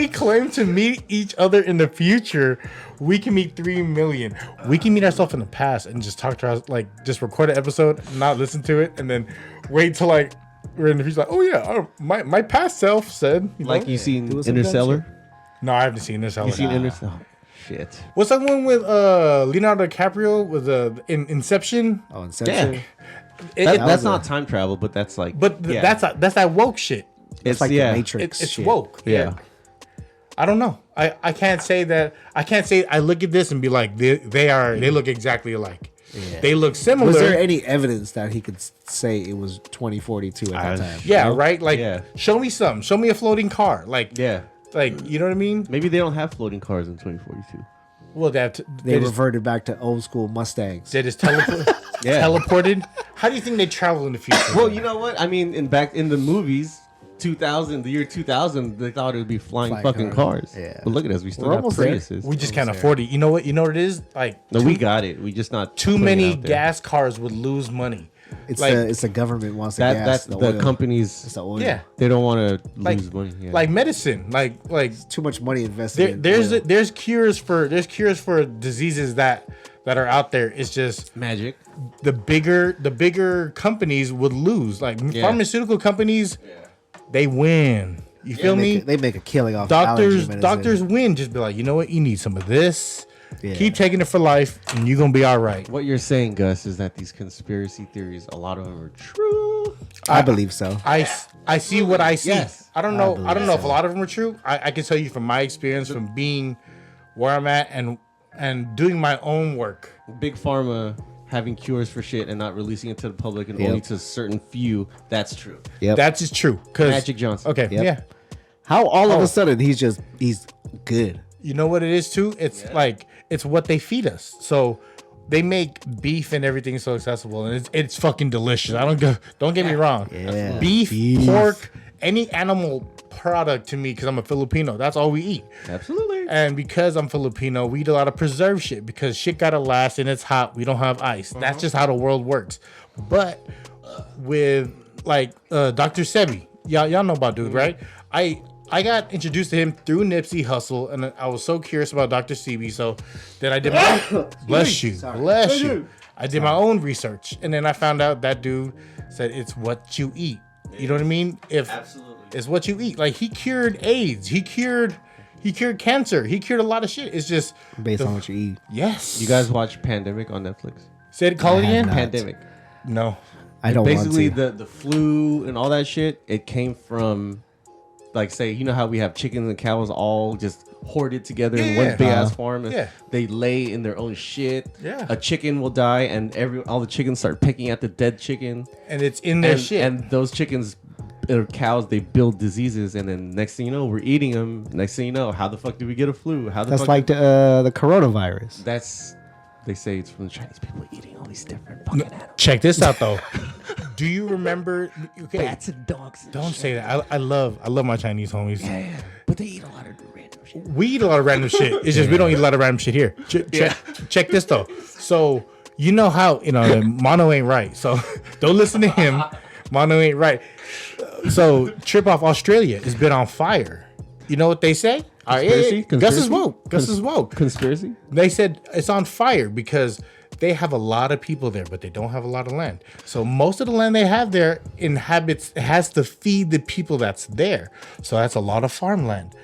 A: claim to meet each other in the future, we can meet 3 million. We can meet ourselves in the past and just talk to us, like just record an episode, not listen to it, and then wait till like we're in the future. Like, oh yeah, my past self said.
B: Like you seen
C: Do some
B: Interstellar?
A: No, I haven't seen this.
B: You seen Interstellar? Oh, shit.
A: What's that one with Leonardo DiCaprio with in Inception?
C: Oh, Inception.
B: Yeah.
A: It-
B: That's
C: was
B: not time travel, but that's like.
A: but
B: yeah.
A: that's that woke shit.
C: It's like
B: yeah.
C: the Matrix.
A: It's
C: shit.
A: woke.
B: Yeah.
A: I don't know. I can't say that. I can't say I look at this and be like they look exactly alike.
C: Yeah.
A: They look similar.
C: Was there any evidence that he could say it was 2042 at that time?
A: yeah,
B: No?
A: right. Like,
B: Yeah.
A: show me some. Show me a floating car. Like,
B: Yeah.
A: like you know what I mean?
B: Maybe they don't have floating cars in 2042.
A: Well,
C: They
A: they just,
C: reverted back to old school Mustangs.
A: they just
B: Yeah.
A: teleported. How do you think they travel in the future?
B: Well, you know what? I mean, back in the movies, the year 2000, they thought it would be flying
C: Flying
B: fucking
C: cars.
B: cars.
C: Yeah.
B: But look at us, we still
C: We're
B: got
C: almost there.
B: Priuses.
A: we just can't afford it. You know what? You know what it is? Like,
B: No, we got it. We just not
A: too
B: putting it
A: many
B: out there.
A: gas cars would lose money.
C: It's
A: like-
C: the government wants the
B: That
C: gas.
B: that's
C: the
B: the
C: oil.
B: companies.
C: It's the oil.
A: Yeah.
B: They don't want to
A: Like-
B: lose money. Yeah.
A: Like medicine. Like
C: Too much money invested.
A: there,
C: in oil.
A: there's cures for diseases that are out there. It's just
B: magic.
A: the bigger companies would lose. Like pharmaceutical companies, they win. You feel me?
C: They make a killing off allergy medicine.
A: Doctors win. Just be like, you know what? You need some of this.
C: Yeah.
A: Keep taking it for life, and you're gonna be all right.
B: What you're saying, Gus, is that these conspiracy theories, a lot of them are true.
C: I believe so.
A: I see what I see.
B: Yes.
A: I don't know.
C: believe
A: I don't know if a
C: so.
A: lot of them are true. I can tell you from my experience, from being where I'm at and doing my own work.
B: Big pharma having cures for shit and not releasing it to the public and
C: Yep.
B: only to a certain few. That's true.
C: Yep.
A: That's just true. Cause
B: Magic Johnson.
A: Okay.
C: Yep.
A: Yeah.
C: How all of
A: Oh.
C: a sudden he's good.
A: You know what it is too? It's like it's what they feed us. So they make beef and everything so accessible, and it's fucking delicious. Don't get me wrong.
C: Yeah.
A: Beef,
C: Beef.
A: pork, any animal product to me, because I'm a Filipino, that's all we eat.
B: Absolutely.
A: And because I'm Filipino, we eat a lot of preserved shit because shit gotta last and it's hot. We don't have ice. That's just how the world works. But with like Dr. Sebi, y'all know about dude, right? I got introduced to him through Nipsey Hussle, and I was so curious about Dr. Sebi. So then I did my bless you. I did my own research, and then I found out that dude said it's what you eat. You know what I mean?
B: Absolutely,
A: it's what you eat. Like he cured AIDS. He cured cancer. He cured a lot of shit. It's just
C: Based on what you eat.
A: Yes.
B: You guys watch Pandemic on Netflix?
A: Call it again.
B: Pandemic.
A: No.
C: I don't
B: Basically,
C: want to.
B: the flu and all that shit, it came from, like, say, you know how we have chickens and cows all just hoarded together in one big ass farm, and they lay in their own shit.
A: Yeah.
B: A chicken will die, and all the chickens start picking at the dead chicken,
A: and it's in their shit.
B: And those chickens or cows, they build diseases, and then next thing you know, we're eating them. Next thing you know, how the fuck do we get a flu?
C: That's like the coronavirus.
B: They say it's from the Chinese people eating all these different fucking animals.
A: Check this out though. Do you remember? Okay,
B: bats and dogs.
A: Don't say that. I love my Chinese homies.
B: Yeah, but they eat a lot of random shit.
A: We eat a lot of random shit. It's just we don't eat a lot of random shit here. Check this though. So you know how Mono ain't right. So don't listen to him. Mono ain't right. So trip off Australia has been on fire. You know what they say?
B: Conspiracy?
A: Gus is woke. Gus is woke.
B: Conspiracy?
A: They said it's on fire because they have a lot of people there, but they don't have a lot of land. So most of the land they have there has to feed the people that's there. So that's a lot of farmland.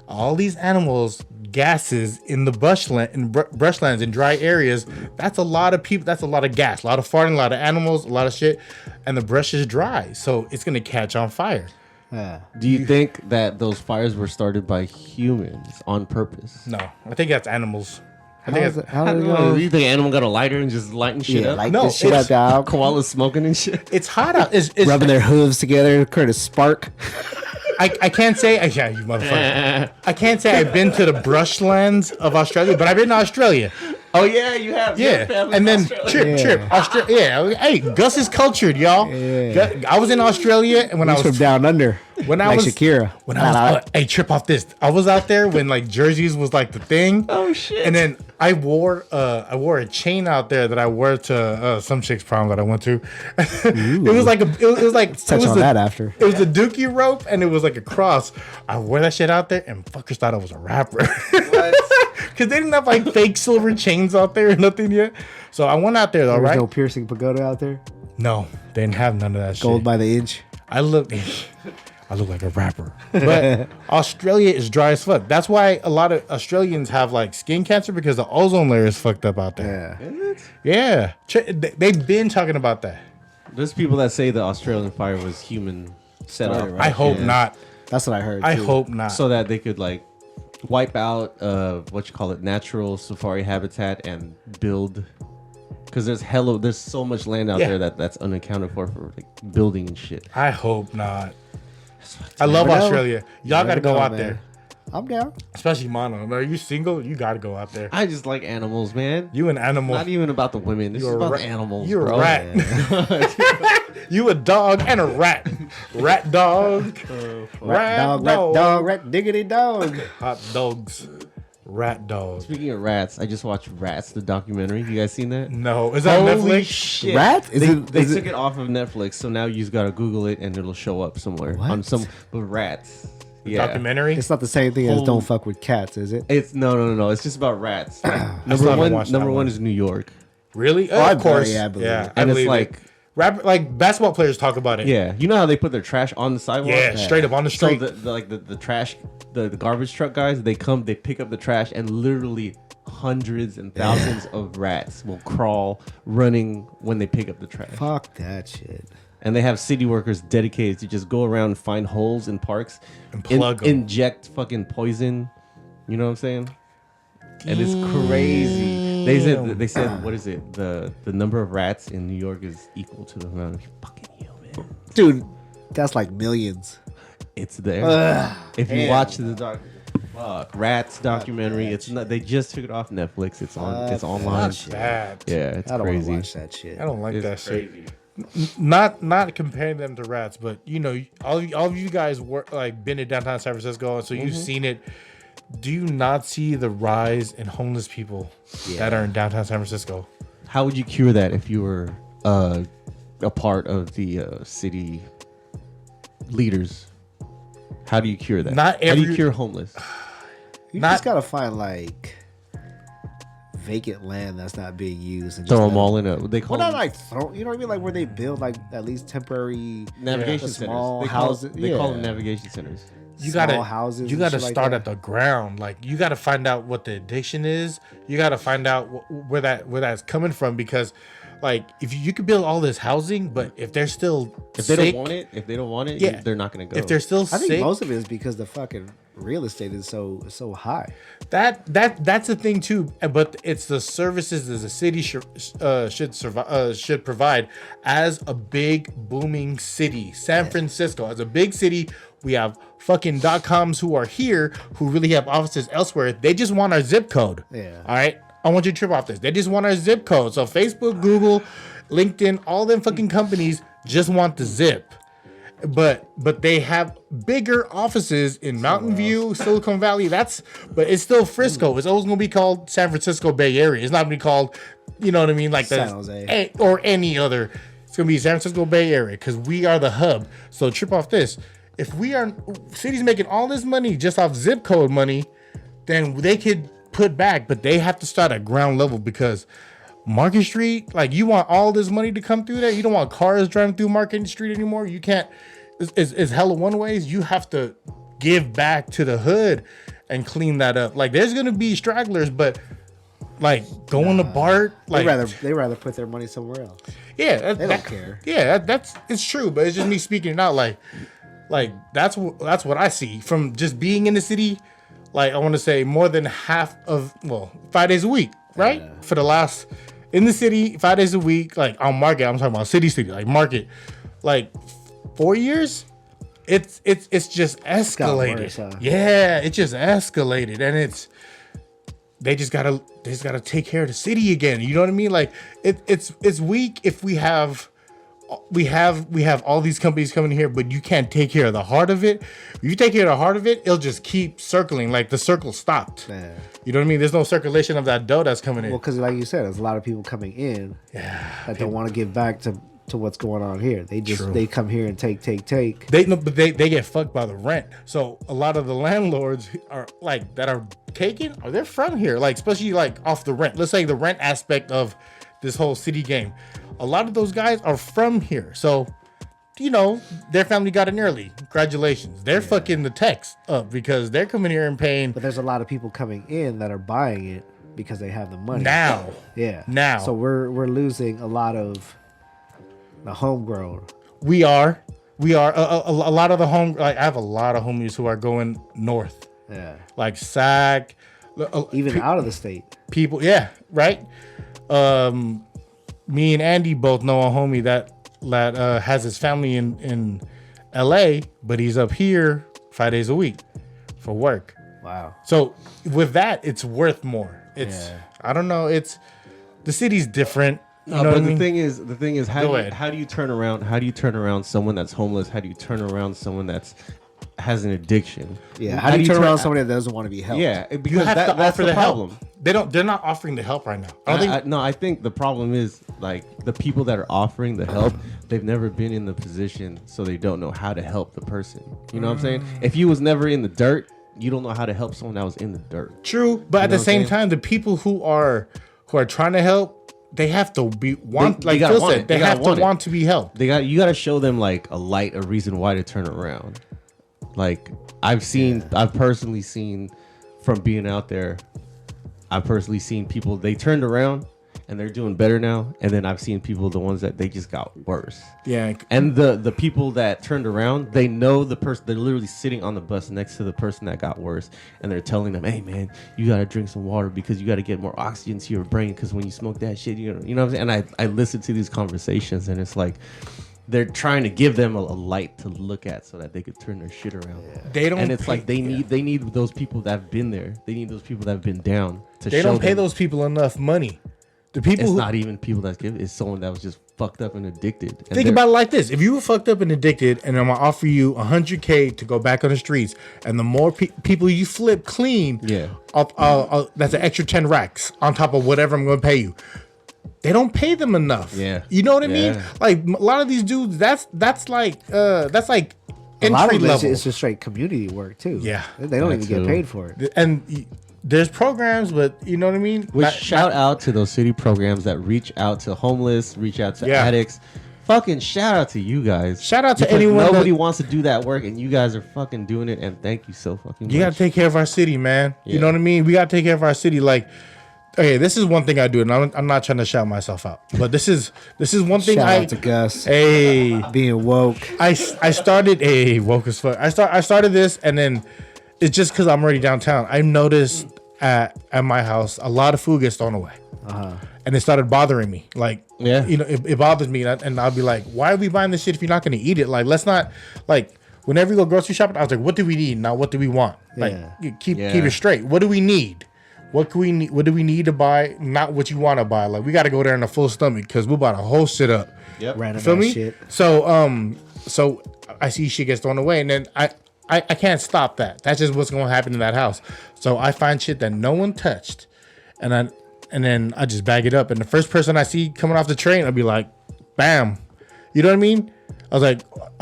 A: All these animals, gases in the brushlands in dry areas. That's a lot of people. That's a lot of gas, a lot of farting, a lot of animals, a lot of shit, and the brush is dry. So it's gonna catch on fire.
B: Do you think that those fires were started by humans on purpose?
A: No, I think that's animals.
C: How does it go?
B: You think an animal got a lighter and just lighting shit up?
C: Light
A: No,
C: this shit up, dog.
B: Koalas smoking and shit.
A: It's hot out. It's
C: Rubbing their hooves together, create a spark.
A: I can't say, yeah, you motherfucker. I can't say I've been to the brushlands of Australia, but I've been to Australia.
B: Oh yeah, you have.
A: Yeah, and then trip. Australia. Yeah, hey, Gus is cultured, y'all.
C: Yeah.
A: I was in Australia, and when I
C: He's
A: was
C: from down under.
A: when I
C: like
A: was
C: Shakira.
A: When I was hey, trip off this. I was out there when like jerseys was like the thing.
B: Oh shit!
A: And then I wore a chain out there that I wore to some chick's prom that I went to. It was like
C: that after.
A: It was a dookie rope and it was like a cross. I wore that shit out there and fuckers thought I was a rapper. Because they didn't have like fake silver chains out there or nothing yet. So I went out there though,
C: There was
A: right?
C: no piercing pagoda out there.
A: No, they didn't have none of that
C: Gold
A: shit.
C: by the inch.
A: I look like a rapper. But Australia is dry as fuck. That's why a lot of Australians have like skin cancer because the ozone layer is fucked up out there.
C: Yeah.
A: Yeah. They've been talking about that.
B: There's people that say the Australian fire was human set up.
C: Right.
A: I hope not.
C: That's what I heard.
A: I
C: too.
A: hope not.
B: So that they could like wipe out natural safari habitat and build, because there's so much land out there that's unaccounted for like building and shit.
A: I hope not. I love
C: never know.
A: Australia. Y'all
C: You
A: got to
C: never
A: go
C: know,
A: out
C: man.
A: there.
C: I'm down.
A: Especially Mono. Are you single? You got to go out there.
B: I just like animals, man.
A: You an animal.
B: Not even about the women. This is
A: You're a
B: about
A: ra-
B: the animals.
A: You're
B: bro.
A: a rat. You a dog and a rat. Rat dog.
C: Rat dog, rat diggity dog.
A: Hot dogs. Rat dog.
B: Speaking of rats, I just watched Rats, the documentary. You guys seen that?
A: No. Is that on
B: Holy
A: Netflix?
B: shit.
C: Rat?
B: They took it off of Netflix, so now you just gotta Google it and it'll show up somewhere.
C: What?
B: On some but rats. Yeah.
A: Documentary?
C: It's not the same thing as
B: Holy-
C: don't fuck with cats, is it?
B: It's no. It's just about rats.
A: still
B: number
A: haven't watched that
B: one
A: one.
B: is New York.
A: Really?
C: I
A: Of course.
C: yeah, I believe it.
A: I
B: And it's
A: believe
B: like
A: it. Like basketball players talk about it.
B: yeah, you know how they put their trash on the sidewalk?
A: Yeah, straight up on the
B: So
A: street.
B: the trash, the garbage truck guys, they pick up the trash, and literally hundreds and thousands of rats will crawl running when they pick up the trash.
C: Fuck that shit.
B: And they have city workers dedicated to just go around and find holes in parks
A: And plug 'em.
B: inject fucking poison. You know what I'm saying? And it's crazy. They said what is it? The number of rats in New York is equal to the amount of fucking humans.
C: Dude, that's like millions.
B: It's there. If you
C: damn.
B: watch the Rats documentary, it's not. They just took it off Netflix. It's on. It's online.
A: Bad.
B: Yeah, it's
C: I don't want
B: crazy.
C: to watch that shit.
A: I don't like
B: It's
A: that shit.
B: crazy.
A: Not comparing them to rats, but you know, all of you guys work like been to downtown San Francisco, so you've seen it. Do you not see the rise in homeless people that are in downtown San Francisco?
B: How would you cure that if you were a part of the city leaders? How do you cure that?
A: Not
B: How do you
A: every-
B: cure homeless?
C: You
A: Not-
C: just gotta find like vacant land that's not being used and
B: Throw
C: just
B: them
C: let
B: all in a. They
C: Well,
B: call
C: not
B: them
C: like throw. You know what I mean? Like where they build like at least temporary
B: navigation
C: small
B: centers.
C: houses.
B: They call them navigation centers.
A: You
C: small
A: gotta
C: houses.
A: You
C: and
A: gotta
C: shit
A: start
C: like
A: at the ground. Like you gotta find out what the addiction is. You gotta find out where that's coming from because, like, if you could build all this housing, but if they're still
B: If they
A: sick,
B: don't want it,
A: Yeah.
B: they're not gonna go.
A: if they're still
C: I think
A: sick,
C: most of it is because the fucking real estate is so high.
A: that's a thing too. But it's the services that the city should provide as a big booming city. San Francisco as a big city, we have fucking .coms who are here who really have offices elsewhere. They just want our zip code.
C: Yeah.
A: All right. I want you to trip off this. They just want our zip code. So Facebook, Google, LinkedIn, all them fucking companies just want the zip. But they have bigger offices in Mountain View, Silicon Valley. But it's still Frisco. It's always gonna be called San Francisco Bay Area. It's not gonna be called, you know what I mean, like
C: San Jose.
A: or any other. It's gonna be San Francisco Bay Area because we are the hub. So trip off this. If cities making all this money just off zip code money, then they could put back, but they have to start at ground level because Market Street, like you want all this money to come through there. You don't want cars driving through Market Street anymore. You can't. It's hella one ways. You have to give back to the hood and clean that up. Like there's gonna be stragglers, but like going to BART, like
C: They rather put their money somewhere else.
A: yeah,
C: They don't care.
A: Yeah, that's it's true, but it's just me speaking it out. Like that's what I see from just being in the city. Like I want to say more than half of 5 days a week, right?
C: Yeah.
A: For the last in the city 5 days a week, like on market. I'm talking about city, like market, like 4 years. It's just escalated.
C: worse, huh?
A: Yeah, it just escalated, and they just gotta take care of the city again. You know what I mean? Like it's weak if we have all these companies coming here, but you can't take care of the heart of it. If you take care of the heart of it, it'll just keep circling. Like the circle stopped.
C: Yeah.
A: You know what I mean? There's no circulation of that dough that's coming in.
C: Well, because like you said, there's a lot of people coming in that don't want to give back to what's going on here. They just
A: True.
C: they come here and take.
A: But they get fucked by the rent. So a lot of the landlords are like that are taking, they're from here, like especially like off the rent. Let's say the rent aspect of this whole city game. A lot of those guys are from here. So, you know, their family got in early. Congratulations. They're fucking the techs up because they're coming here and paying
C: But there's a lot of people coming in that are buying it because they have the money
A: now.
C: Yeah.
A: Now.
C: So we're losing a lot of the homegrown.
A: We are a lot of the like I have a lot of homies who are going north,
C: Yeah.
A: like SAC,
C: Even out of the state.
A: people. Yeah, right. Me and Andy both know a homie that has his family in LA, but he's up here 5 days a week for work.
C: Wow.
A: So with that, it's worth more.
C: Yeah.
A: I don't know. It's the city's different. You know
B: but
A: what I
B: the
A: mean?
B: thing is,
A: Go ahead.
B: how do you turn around someone that's homeless? How do you turn around someone has an addiction?
C: Yeah. How do you turn around somebody that doesn't want to be helped?
B: Yeah, because
A: You have to
B: that's
A: offer
B: the
A: the
B: problem.
A: help. They're not offering the help right now. I don't think.
B: I think the problem is like the people that are offering the help, they've never been in the position, so they don't know how to help the person. You know what I'm saying? If you was never in the dirt, you don't know how to help someone that was in the dirt.
A: True, but at the same time, the people who are trying to help, they have to be
B: They gotta
A: Phil
B: want
A: said,
B: it.
A: they
B: They gotta
A: have to
B: want it.
A: want to be helped.
B: You got to show them like a light, a reason why to turn around. Like I've personally seen from being out there, I've personally seen people, they turned around and they're doing better now. And then I've seen people, the ones that they just got worse.
A: Yeah,
B: And the people that turned around, they know the person, they're literally sitting on the bus next to the person that got worse. And they're telling them, hey man, you got to drink some water because you got to get more oxygen to your brain. Because when you smoke that shit, you know what I'm saying? And I listen to these conversations and it's like, they're trying to give them a light to look at so that they could turn their shit around. Yeah.
A: They don't.
B: And it's like they need those people that have been there. They need those people that have been down to
A: They
B: show
A: don't pay
B: them.
A: those people enough money. The people
B: It's
A: who
B: not even people that's giving. It's someone that was just fucked up and addicted. And
A: think about it like this: if you were fucked up and addicted, and I'm gonna offer you $100K to go back on the streets, and the more people you flip clean,
B: Yeah.
A: that's an extra 10 racks on top of whatever I'm gonna pay you. They don't pay them enough.
B: Yeah.
A: You know what I mean?
B: Yeah.
A: Like a lot of these dudes, that's like
C: A lot
A: entry
C: of it
A: level.
C: is just straight community work too.
A: Yeah.
C: they don't
B: That
C: even get
B: too.
C: paid for it.
A: And there's programs, but you know what I mean.
B: Which shout out to those city programs that reach out to homeless, reach out to
A: Yeah.
B: addicts. Fucking shout out to you guys.
A: Shout out to
B: Because
A: anyone
B: Nobody
A: that-
B: wants to do that work, and you guys are fucking doing it. And thank you so fucking much.
A: You gotta take care of our city, man. You
B: Yeah.
A: know what I mean? We gotta take care of our city. Like, okay, this is one thing I do, and I'm not trying to shout myself out, but this is one thing
C: Shout
A: I.
C: out to Gus
A: Hey,
C: being woke.
A: I started a woke as fuck. I started this, and then it's just because I'm already downtown. I noticed at my house a lot of food gets thrown away, and it started bothering me. Like,
B: Yeah.
A: you know, it bothers me, and I'll be like, why are we buying this shit if you're not gonna eat it? Like, let's not like. Whenever you go grocery shopping, I was like, what do we need? Now, what do we want? Like,
C: Yeah.
A: keep it straight. What do we need? What can we need? What do we need to buy? Not what you want to buy. Like, we got to go there in a full stomach because we're about to whole shit up.
B: Yep.
C: Random
A: Feel
C: ass
A: me?
C: shit.
A: So I see shit gets thrown away, and then I can't stop that. That's just what's gonna happen in that house. So I find shit that no one touched, and then I just bag it up. And the first person I see coming off the train, I'll be like, bam. You know what I mean? I'll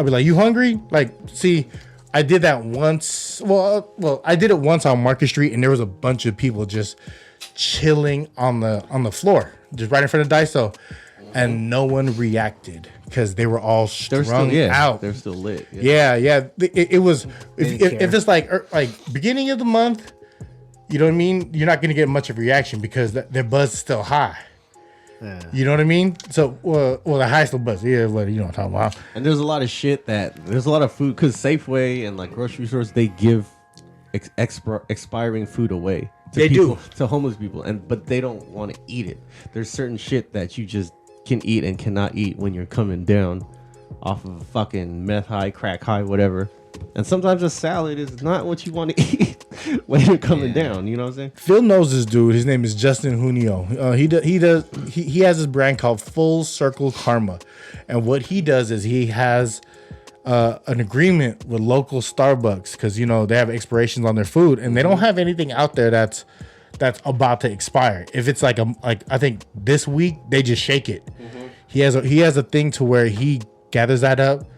A: be like, you hungry? Like, see, I did that once. Well, I did it once on Market Street, and there was a bunch of people just chilling on the floor, just right in front of Daiso, and no one reacted because they were all
B: They're
A: strung
B: still
A: out.
B: They're still lit.
A: Yeah. It was if
C: care.
A: it's like beginning of the month, you know what I mean. You're not gonna get much of a reaction because their buzz is still high.
C: Yeah.
A: You know what I mean? So, well, the high still buzz. Yeah, what you know what I'm talking about.
B: And there's a lot of shit there's a lot of food because Safeway and like grocery stores, they give expiring food away to
A: They
B: people,
A: do.
B: to homeless people, but they don't want to eat it. There's certain shit that you just can eat and cannot eat when you're coming down off of fucking meth high, crack high, whatever. And sometimes a salad is not what you want to eat when you're coming down. You know what I'm saying?
A: Phil knows this dude. His name is Justin Junio. He has this brand called Full Circle Karma, and what he does is he has an agreement with local Starbucks because you know they have expirations on their food, and they don't have anything out there that's about to expire. If it's like I think this week they just shake it. He has a thing to where he gathers that up.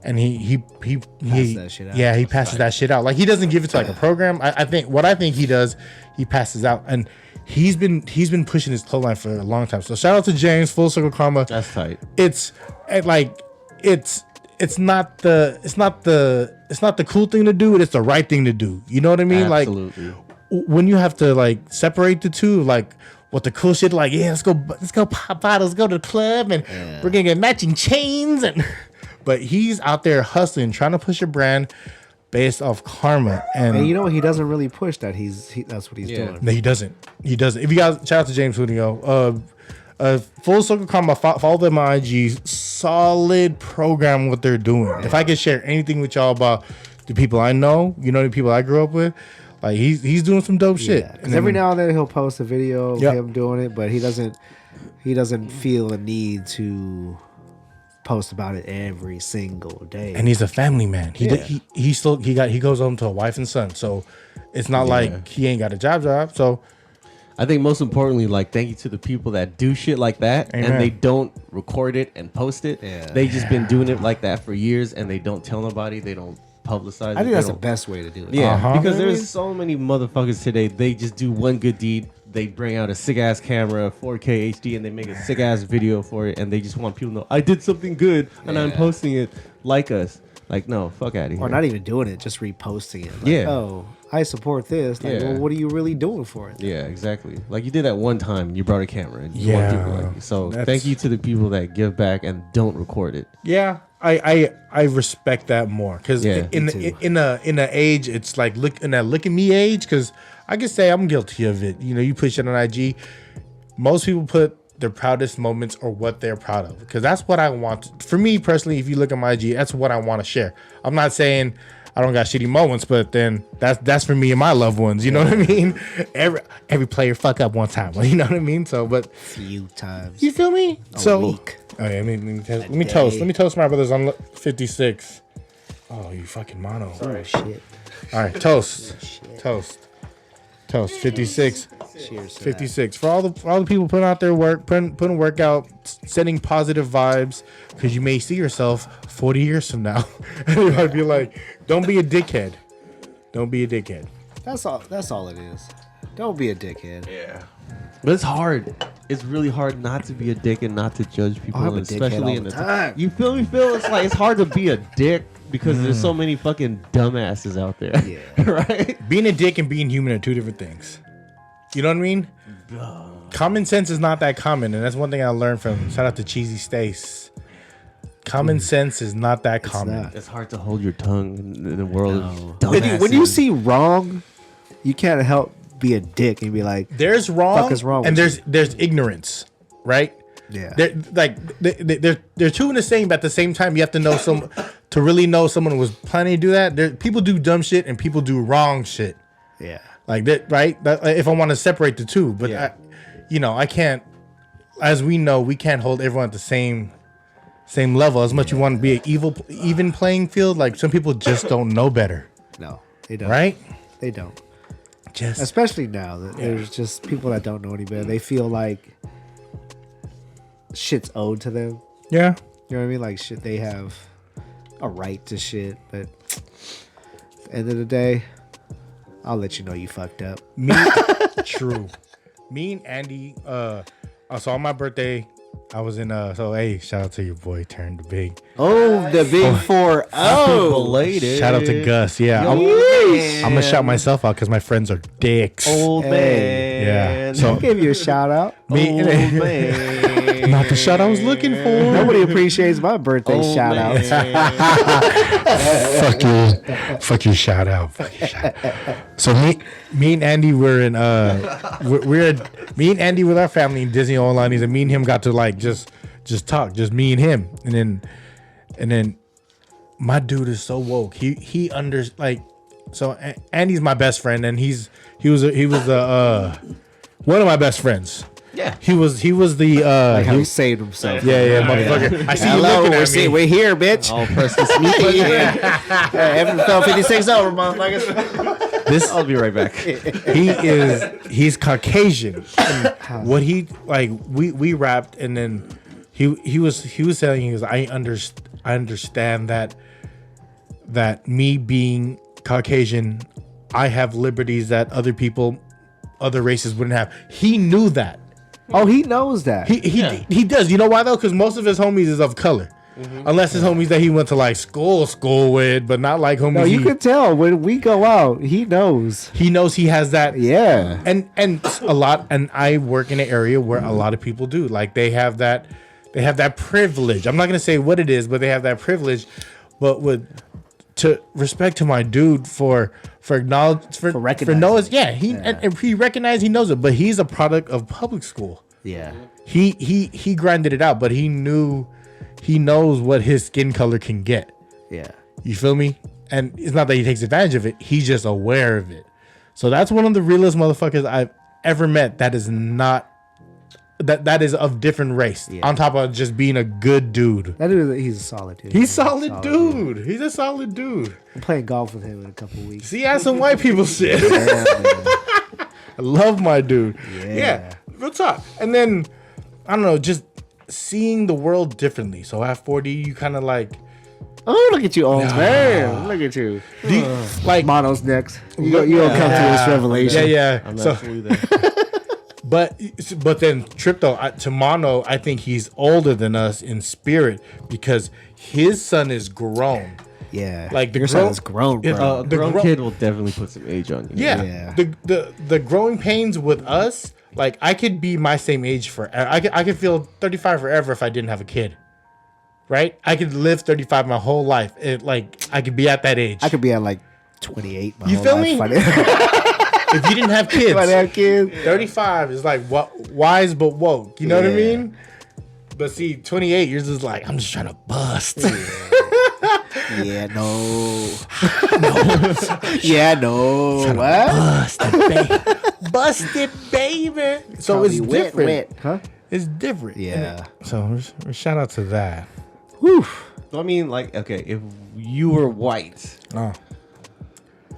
A: And he
C: that shit out.
A: Yeah, he passes that shit out. Like he doesn't give it to like a program. I think he does, he passes out, and he's been pushing his clothesline for a long time. So shout out to James, Full Circle Karma.
B: That's tight.
A: It's not the cool thing to do. It's the right thing to do. You know what I mean?
B: Absolutely.
A: Like when you have to like separate the two, like. What the cool shit like? Yeah, let's go pop bottles, go to the club, and we're gonna get matching chains and. But he's out there hustling, trying to push a brand based off karma.
C: And you know what? He doesn't really push that. That's what he's
B: Yeah.
C: doing.
A: No, he doesn't. If you guys, shout out to James Junio. Full Circle Karma, follow them on IG. Solid program what they're doing. If I could share anything with y'all about the people I know, you know, the people I grew up with, like he's doing some dope shit.
C: Because every now and then he'll post a video of
A: Yep.
C: him doing it, but he doesn't feel a need to post about it every single day.
A: And he's a family man. He goes home to a wife and son. So it's not like he ain't got a job. So
B: I think most importantly, like, thank you to the people that do shit like that.
A: Amen.
B: And they don't record it and post it.
C: Yeah.
B: They just been doing it like that for years, and they don't tell nobody. They don't publicize it.
C: I think
B: They
C: that's the
B: don't-
C: best way to do it.
B: Yeah,
A: Uh-huh.
B: because
C: You know what I
B: there's
C: mean?
B: so many motherfuckers today. They just do one good deed. They bring out a sick ass camera, 4K HD, and they make a sick ass video for it. And they just want people to know I did something good, and I'm posting it like us. Like, no, fuck out of here.
C: Or not even doing it, just reposting it. Like,
B: Yeah.
C: oh, I support this. Like,
B: Yeah.
C: well, what are you really doing for it?
B: Yeah, exactly. Like you did that one time. You brought a camera. And you
A: Yeah,
B: want people like you. So
A: that's-
B: thank you to the people that give back and don't record it.
A: yeah, I respect that more because
B: Yeah,
A: in
C: me too.
A: in a age it's like look at me age because I can say I'm guilty of it. You know, you push it on IG. Most people put their proudest moments or what they're proud of because that's what I want. For me personally, if you look at my IG, that's what I want to share. I'm not saying I don't got shitty moments, but then that's for me and my loved ones. You know what I mean? Every player fuck up one time. You know what I mean? So, but
C: Few times.
A: you feel me?
C: A week.
A: Oh yeah, let me
C: day.
A: toast. Let me toast my brothers on 56. Oh, you fucking mono.
C: Oh, shit.
A: All right, toast. Toast. Toast. 56.
C: Cheers. To
A: 56 for all the people putting out their work, putting work out, sending positive vibes, because you may see yourself 40 years from now and you might be like, don't be a dickhead. Don't be a dickhead.
C: That's all it is. Don't be a dickhead.
B: Yeah. But it's hard. It's really hard not to be a dick and not to judge people,
C: I'm a
B: especially
C: dickhead
B: in
C: all
B: the
C: the time.
B: You feel me? Phil? It's like it's hard to be a dick because there's so many fucking dumbasses out there.
C: Yeah.
B: Right?
A: Being a dick and being human are two different things. You know what I mean? Common sense is not that common, and that's one thing I learned from, shout out to Cheesy Stace. Common sense is not that common.
C: not.
B: It's hard to hold your tongue in the world of
C: When
B: dumbasses.
C: you see wrong, you can't help be a dick and be like,
A: There's wrong,
C: Fuck is wrong
A: and
C: with
A: there's ignorance, right?
C: yeah.
A: They're two in the same, but at the same time, you have to know to really know someone was planning to do that. People do dumb shit and people do wrong shit.
C: Yeah.
A: Like that, right? If I want to separate the two, but
B: Yeah.
A: I can't. As we know, we can't hold everyone at the same level. As much you want to be an even playing field, like some people just don't know better,
C: No, they don't.
A: right?
C: They don't.
A: Just
C: Especially now that there's just people that don't know any better. They feel like shit's owed to them.
A: yeah.
C: You know what I mean? Like shit, they have a right to shit. But at the end of the day, I'll let you know you fucked up.
A: Me, true. Me and Andy. So on my birthday, I was in. So hey, shout out to your boy turned big.
C: Oh, the big 4-0.
B: belated.
A: Shout out to Gus. Yeah, I'm gonna shout myself out because my friends are dicks.
B: Old
C: Hey.
B: man.
A: Yeah. So
C: I'll give you a shout out.
A: me,
B: Old man.
A: not the shot I was looking for.
C: Nobody appreciates my birthday
B: Old
C: shout
B: man.
C: outs.
A: Fuck you, shout out. Fuck you, shout out. So me and Andy were in me and Andy with our family in Disney Online, and me and him got to like just talk, just me and him, and then my dude is so woke. He so Andy's my best friend, and he was one of my best friends.
B: Yeah.
A: He was the
C: Like how
A: he-
C: he saved himself.
A: yeah, motherfucker. I see you
C: Hello,
A: looking at me.
C: we're here, bitch.
B: All pressed to sneak.
C: Evan fell 56 over, motherfuckers.
A: This
B: I'll be right back.
A: he's Caucasian. And what he like we rapped, and then he was saying, he was, I understand that me being Caucasian, I have liberties that other races wouldn't have. He knew that.
C: Oh, he knows that.
A: He does. You know why though? Because most of his homies is of color. Unless his homies that he went to like school with, but not like homies.
C: No, you could tell when we go out, he knows.
A: He knows he has that.
C: Yeah.
A: And a lot, and I work in an area where a lot of people do. Like they have that privilege. I'm not gonna say what it is, but they have that privilege. But to respect to my dude for
C: recognizing
A: knows,
C: it.
A: yeah, and he recognized, he knows it, but he's a product of public school.
C: Yeah.
A: He grinded it out, but he knows what his skin color can get.
C: Yeah.
A: You feel me? And it's not that he takes advantage of it. He's just aware of it. So that's one of the realest motherfuckers I've ever met. That is not that is of different race.
C: Yeah.
A: On top of just being a good dude.
C: That dude, he's a solid dude.
A: He's a solid dude. He's a solid dude.
C: I'm playing golf with him in a couple of weeks.
A: See, that's some white people shit.
C: Yeah, man.
A: I love my dude.
C: Yeah.
A: Real talk. And then I don't know, just seeing the world differently. So at 40, you kind of like,
C: Oh, look at you, old man. Look at you.
A: like
C: Mono's next. You gonna come to this revelation.
A: yeah.
B: I'm
A: So,
B: absolutely there.
A: but then Trip though, to Mono, I think he's older than us in spirit because his son is grown.
C: Yeah.
A: Like the
C: your son is grown, bro.
A: Yeah,
B: A
A: the
B: grown
A: gro-
B: kid will definitely put some age on you.
A: Yeah.
C: Yeah.
A: The growing pains with us, like I could be my same age forever. I could feel 35 forever if I didn't have a kid. Right? I could live 35 my whole life. I could be at that age.
C: I could be at like 28. My
A: You
C: whole
A: feel
C: life.
A: me? If you didn't have kids.
C: If I didn't have kids.
A: 35 is like wise but woke. You know what I
C: Yeah.
A: mean? But see, 28, you're just like, I'm just trying to bust.
C: Yeah, no. Yeah, no. What?
A: Bust it, baby. Bust it, baby. So
C: Call
A: it's
C: me wet,
A: different.
C: wet, huh?
A: It's different.
C: Yeah.
A: So shout out to that.
C: Whew.
B: So I mean, like, okay, if you were white
A: Oh.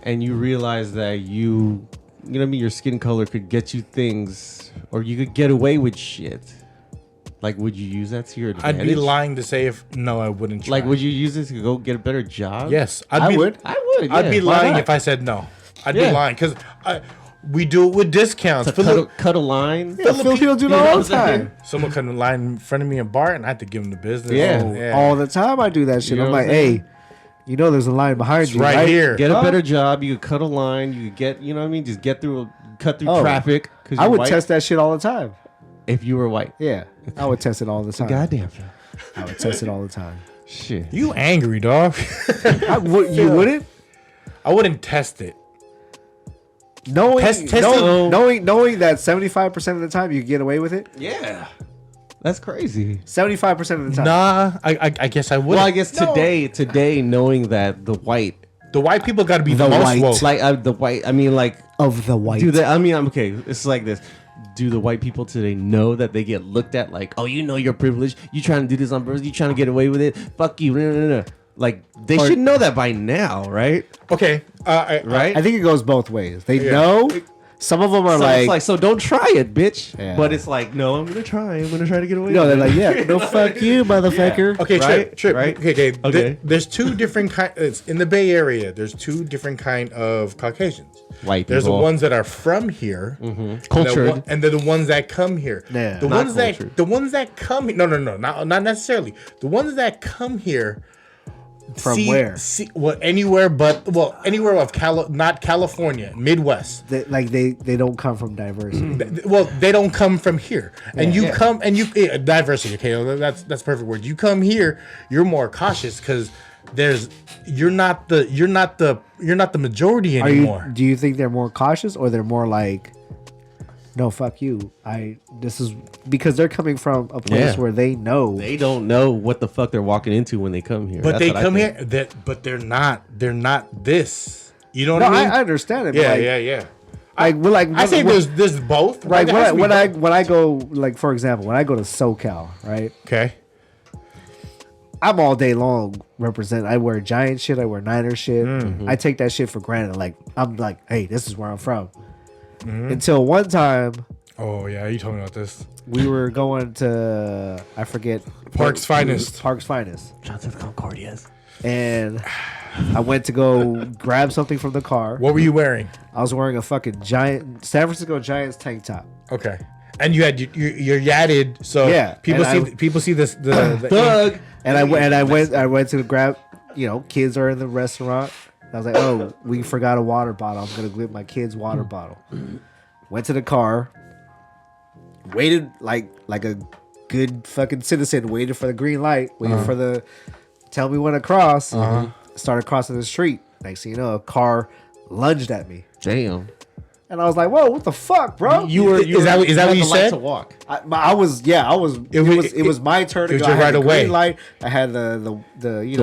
B: and you realize that you you know what I mean, your skin color could get you things, or you could get away with shit. Like, would you use that to your advantage?
A: I'd be lying to say if no, I wouldn't try.
B: Like, would you use it to go get a better job?
A: Yes,
C: I would.
B: I would.
A: I'd be
B: yeah.
A: lying if I said no. I'd be lying because we do it with discounts.
B: To cut a line.
C: Yeah, Filipino do that all the time.
A: Someone cut a line in front of me in bar, and I had to give them the business.
B: Yeah.
C: All the time I do that shit.
B: You know
C: I'm
B: what
C: like,
B: I'm saying?
C: hey, you know there's a line behind
A: It's
C: you,
A: right here.
B: Get a better job. You could cut a line. You could get, you know what I mean? Just cut through traffic. Cause
C: I
B: you're
C: would
B: white.
C: test that shit all the time.
B: If you were white.
C: Yeah, I would test it all the time.
B: Goddamn.
C: I would test it all the time.
B: Shit.
A: You angry, dog?
C: You wouldn't?
A: I wouldn't test it.
C: Knowing
A: Test it.
C: knowing that 75% of the time you get away with it.
B: Yeah. That's crazy.
C: 75% of the time.
A: Nah, I guess I would.
B: Well, I guess today, knowing that the white
A: people got to be
C: The
A: the most
C: white.
A: woke.
B: like the white, I mean, like,
C: Of the white.
B: do that? I mean, I'm okay. It's like this. Do the white people today know that they get looked at like, oh, you know, you're privileged. You trying to do this on purpose. You trying to get away with it. Fuck you. No. Like, they should know that by now, right?
A: Okay,
B: Right?
C: I think it goes both ways. They know. Some of them are
B: So
C: like,
B: it's like, so don't try it, bitch.
C: Yeah.
B: But it's like, no, I'm gonna try. I'm gonna try to get away.
C: no,
B: with
C: they're
B: it.
C: like, yeah, no, fuck you, motherfucker.
A: Okay,
B: Right?
A: Trip.
B: Right?
A: Okay.
B: Okay.
A: There's two different kinds in the Bay Area. There's two different kind of Caucasians.
B: White
A: There's the
B: people.
A: ones that are from here,
B: Cultured.
A: and they're the ones that come here.
C: Yeah.
A: The
B: Not
A: ones
B: cultured.
A: the ones that come. No, not necessarily. The ones that come here.
C: From where?
A: Anywhere of not California, Midwest.
C: They don't come from diversity.
A: Well, they don't come from here, and
C: Yeah.
A: diversity. Okay, that's perfect word. You come here, you're more cautious because you're not the majority anymore.
C: Do you think they're more cautious or they're more like, no, fuck you. This is because they're coming from a place where they know.
B: They don't know what the fuck they're walking into when they come here.
A: But
B: That's
A: they
B: what I
A: come
B: think.
A: here, but they're not this. You know what
C: No,
A: I mean?
C: I understand it. but
A: Yeah.
C: I
A: say there's both.
C: Like
A: There has to be
C: when
A: both.
C: I go, like, for example, when I go to SoCal, right?
A: Okay.
C: I'm all day long represent. I wear Giant shit. I wear Niner shit. I take that shit for granted. Like, I'm like, hey, this is where I'm from. Until one time,
A: Oh yeah, you told me about this.
C: we were going to, I forget,
A: Park's Finest.
C: Park's Finest.
B: Johnson Concordias.
C: And I went to go grab something from the car.
A: What were you wearing?
C: I was wearing a fucking Giant San Francisco Giants tank top.
A: Okay. And you had you're yadded, so
C: Yeah,
A: people
C: and
A: see this the
B: Thug.
C: And I went to grab, kids are in the restaurant. I was like, oh, we forgot a water bottle. I'm gonna get my kid's water bottle. Went to the car, waited like a good fucking citizen, waited for the green light, waited for the tell me when to cross. Started crossing the street. Next thing you know, a car lunged at me.
B: Damn.
C: And I was like, whoa, what the fuck, bro?
A: Is that what you
B: had the light
A: said?
B: to walk.
C: I was. It was my turn to
A: it was
C: go.
A: your
C: I had
A: right
C: the
A: away.
C: green light. I had the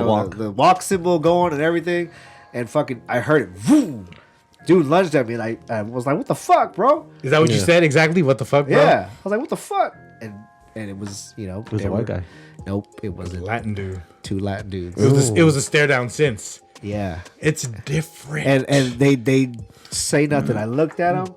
B: walk.
C: the walk symbol going and everything, and fucking I heard it. Boom, dude lunged at me, and I was like, what the fuck, bro?
A: Is that what you said exactly? What the fuck, bro?
C: Yeah, I was like, what the fuck? And it was
B: It was a white guy.
C: Nope, it wasn't.
A: Latin dude.
C: Two Latin dudes.
A: It was a stare down since.
C: Yeah,
A: It's different.
C: and they say nothing. I looked at them,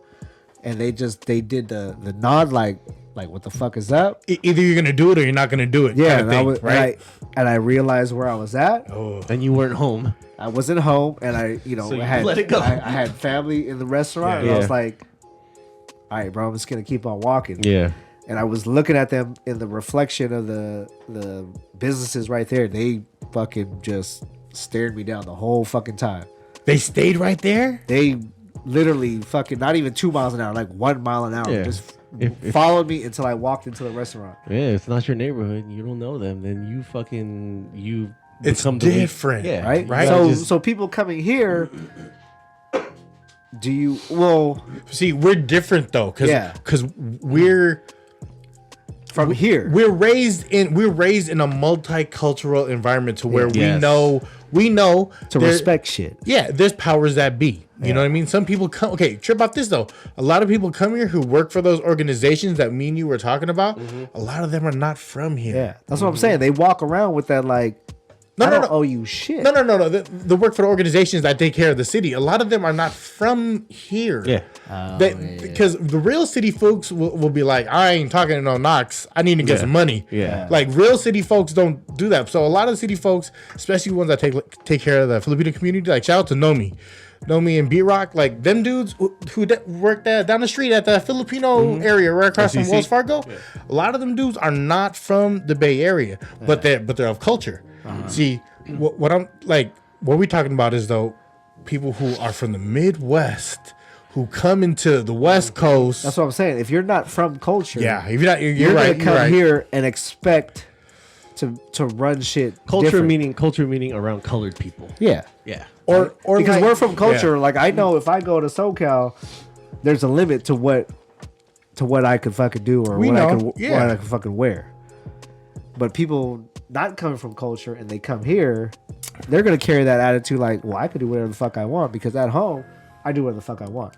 C: and they did the nod like what the fuck is that?
A: Either you're gonna do it or you're not gonna do it.
C: Yeah,
A: kind of
C: and
A: thing,
C: I was
A: right?
C: and I realized where I was at.
A: Oh,
B: And you weren't home.
C: I wasn't home, and I
B: So you
C: I had
B: let it go.
C: I had family in the restaurant, and I
B: Yeah.
C: was like, all right, bro, I'm just gonna keep on walking.
B: Yeah.
C: And I was looking at them in the reflection of the businesses right there. They fucking just stared me down the whole fucking time.
A: they stayed right there.
C: They literally fucking not even 2 miles an hour, like 1 mile an hour.
B: Yeah.
C: Just
B: If-
C: followed me until I walked into the restaurant.
B: Yeah, it's not your neighborhood. You don't know them. Then you
A: It's
B: become the lead-
A: different,
B: Yeah.
C: Right?
A: Right.
C: So people coming here, do you well
A: See, we're different though, because we're
C: from here?
A: we're raised in a multicultural environment to where
B: Yes.
A: we know
C: To
A: there-
C: respect shit.
A: Yeah, there's powers that be. You know what I mean? Some people come. Okay, trip off this though. A lot of people come here who work for those organizations that me and you were talking about. A lot of them are not from here.
C: Yeah, that's what I'm saying. They walk around with that like
A: No,
C: I
A: no,
C: don't
A: no.
C: owe you shit.
A: No. The work for the organizations that take care of the city. A lot of them are not from here.
B: Yeah.
A: Because the real city folks will be like, I ain't talking to no Knox. I need to get some money.
B: Yeah.
A: Like real city folks don't do that. So a lot of city folks, especially ones that take care of the Filipino community, like shout out to Nomi and B-Rock, like them dudes who work down the street at the Filipino area right across from Wells Fargo. Yeah. A lot of them dudes are not from the Bay Area, but they're of culture. See, what we're talking about is though people who are from the Midwest who come into the West Coast.
C: That's what I'm saying. If you're not from culture,
A: if you're not, you're right.
C: Gonna come here and expect to run shit.
B: Culture meaning around colored people.
C: Yeah.
A: Or
C: because
A: like,
C: we're from culture. Like I know if I go to SoCal, there's a limit to what I could fucking do or what I could fucking wear. But people not coming from culture and they come here, they're gonna carry that attitude like, well, I could do whatever the fuck I want because at home I do whatever the fuck I want.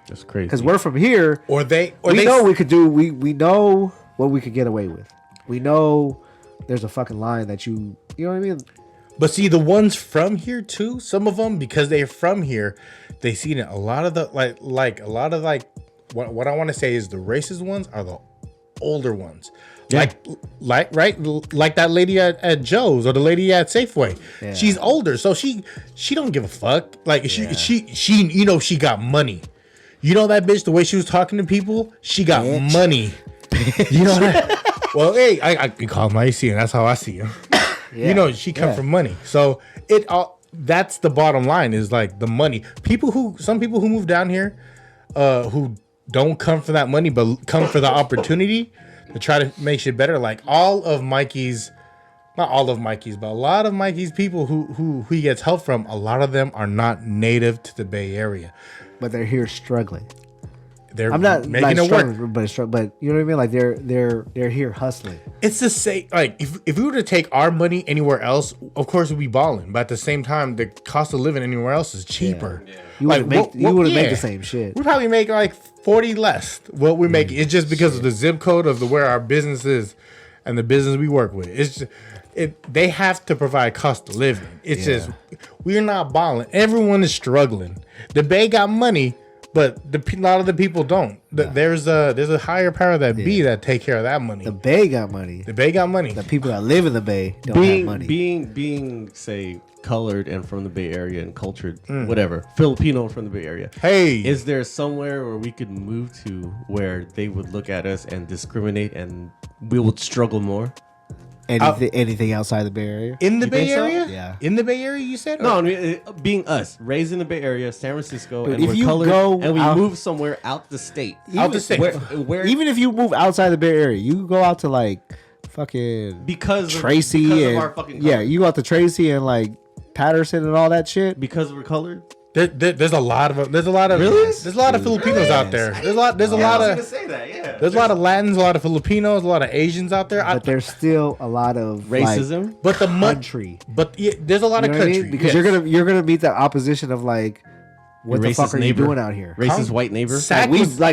B: That's crazy.
C: Because we're from here,
A: we
C: know we could do. We know what we could get away with. We know there's a fucking line that you know what I mean.
A: But see, the ones from here too, some of them, because they're from here, they seen it. A lot of the what I want to say is the racist ones are the older ones. Yeah. Like that lady at Joe's or the lady at Safeway. Yeah. She's older, so she don't give a fuck. Like she she got money. You know that bitch, the way she was talking to people, she got money. You know that? Well, hey, I call him AC, and that's how I see him. Yeah. You know, she come from money. So that's the bottom line is like the money. Some people who move down here, who don't come for that money, but come for the opportunity to try to make shit better. Like not all of Mikey's, but a lot of Mikey's people who he gets help from, a lot of them are not native to the Bay Area.
C: But they're here struggling.
A: I'm not making it work,
C: but you know what I mean. Like they're here hustling.
A: It's the same. Like if we were to take our money anywhere else, of course we'd be balling. But at the same time, the cost of living anywhere else is cheaper.
C: Yeah. You wouldn't make the same shit.
A: We probably make like 40 less. What we make, it's just because of the zip code of where our business is and the business we work with. It's just, they have to provide cost of living. It's just we're not balling. Everyone is struggling. The Bay got money. But a lot of the people don't. There's a higher power that take care of that money.
C: The Bay got money.
A: The
C: people that live in the Bay don't have money.
B: Being say colored and from the Bay Area and cultured, whatever, Filipino from the Bay Area.
A: Hey,
B: is there somewhere where we could move to where they would look at us and discriminate and we would struggle more?
C: Anything outside the Bay Area?
A: In the Bay Area?
C: So? Yeah.
A: In the Bay Area, you said?
B: No, I mean, being us, raised in the Bay Area, San Francisco,
C: Dude,
B: and we're colored, and we move somewhere out the state.
C: Where, even if you move outside the Bay Area, you go out to like fucking Tracy and our fucking color. You go out to Tracy and like Patterson and all that shit
B: because we're colored.
A: There's a lot of Filipinos out there. There's a lot of Latins, a lot of Filipinos, a lot of Asians out there.
C: But there's still a lot of
A: racism.
C: Like,
A: but the
C: country.
A: But there's a lot of country. I mean?
C: Because you're gonna meet that opposition of like, what the fuck are you doing out here?
B: Racist white neighbor.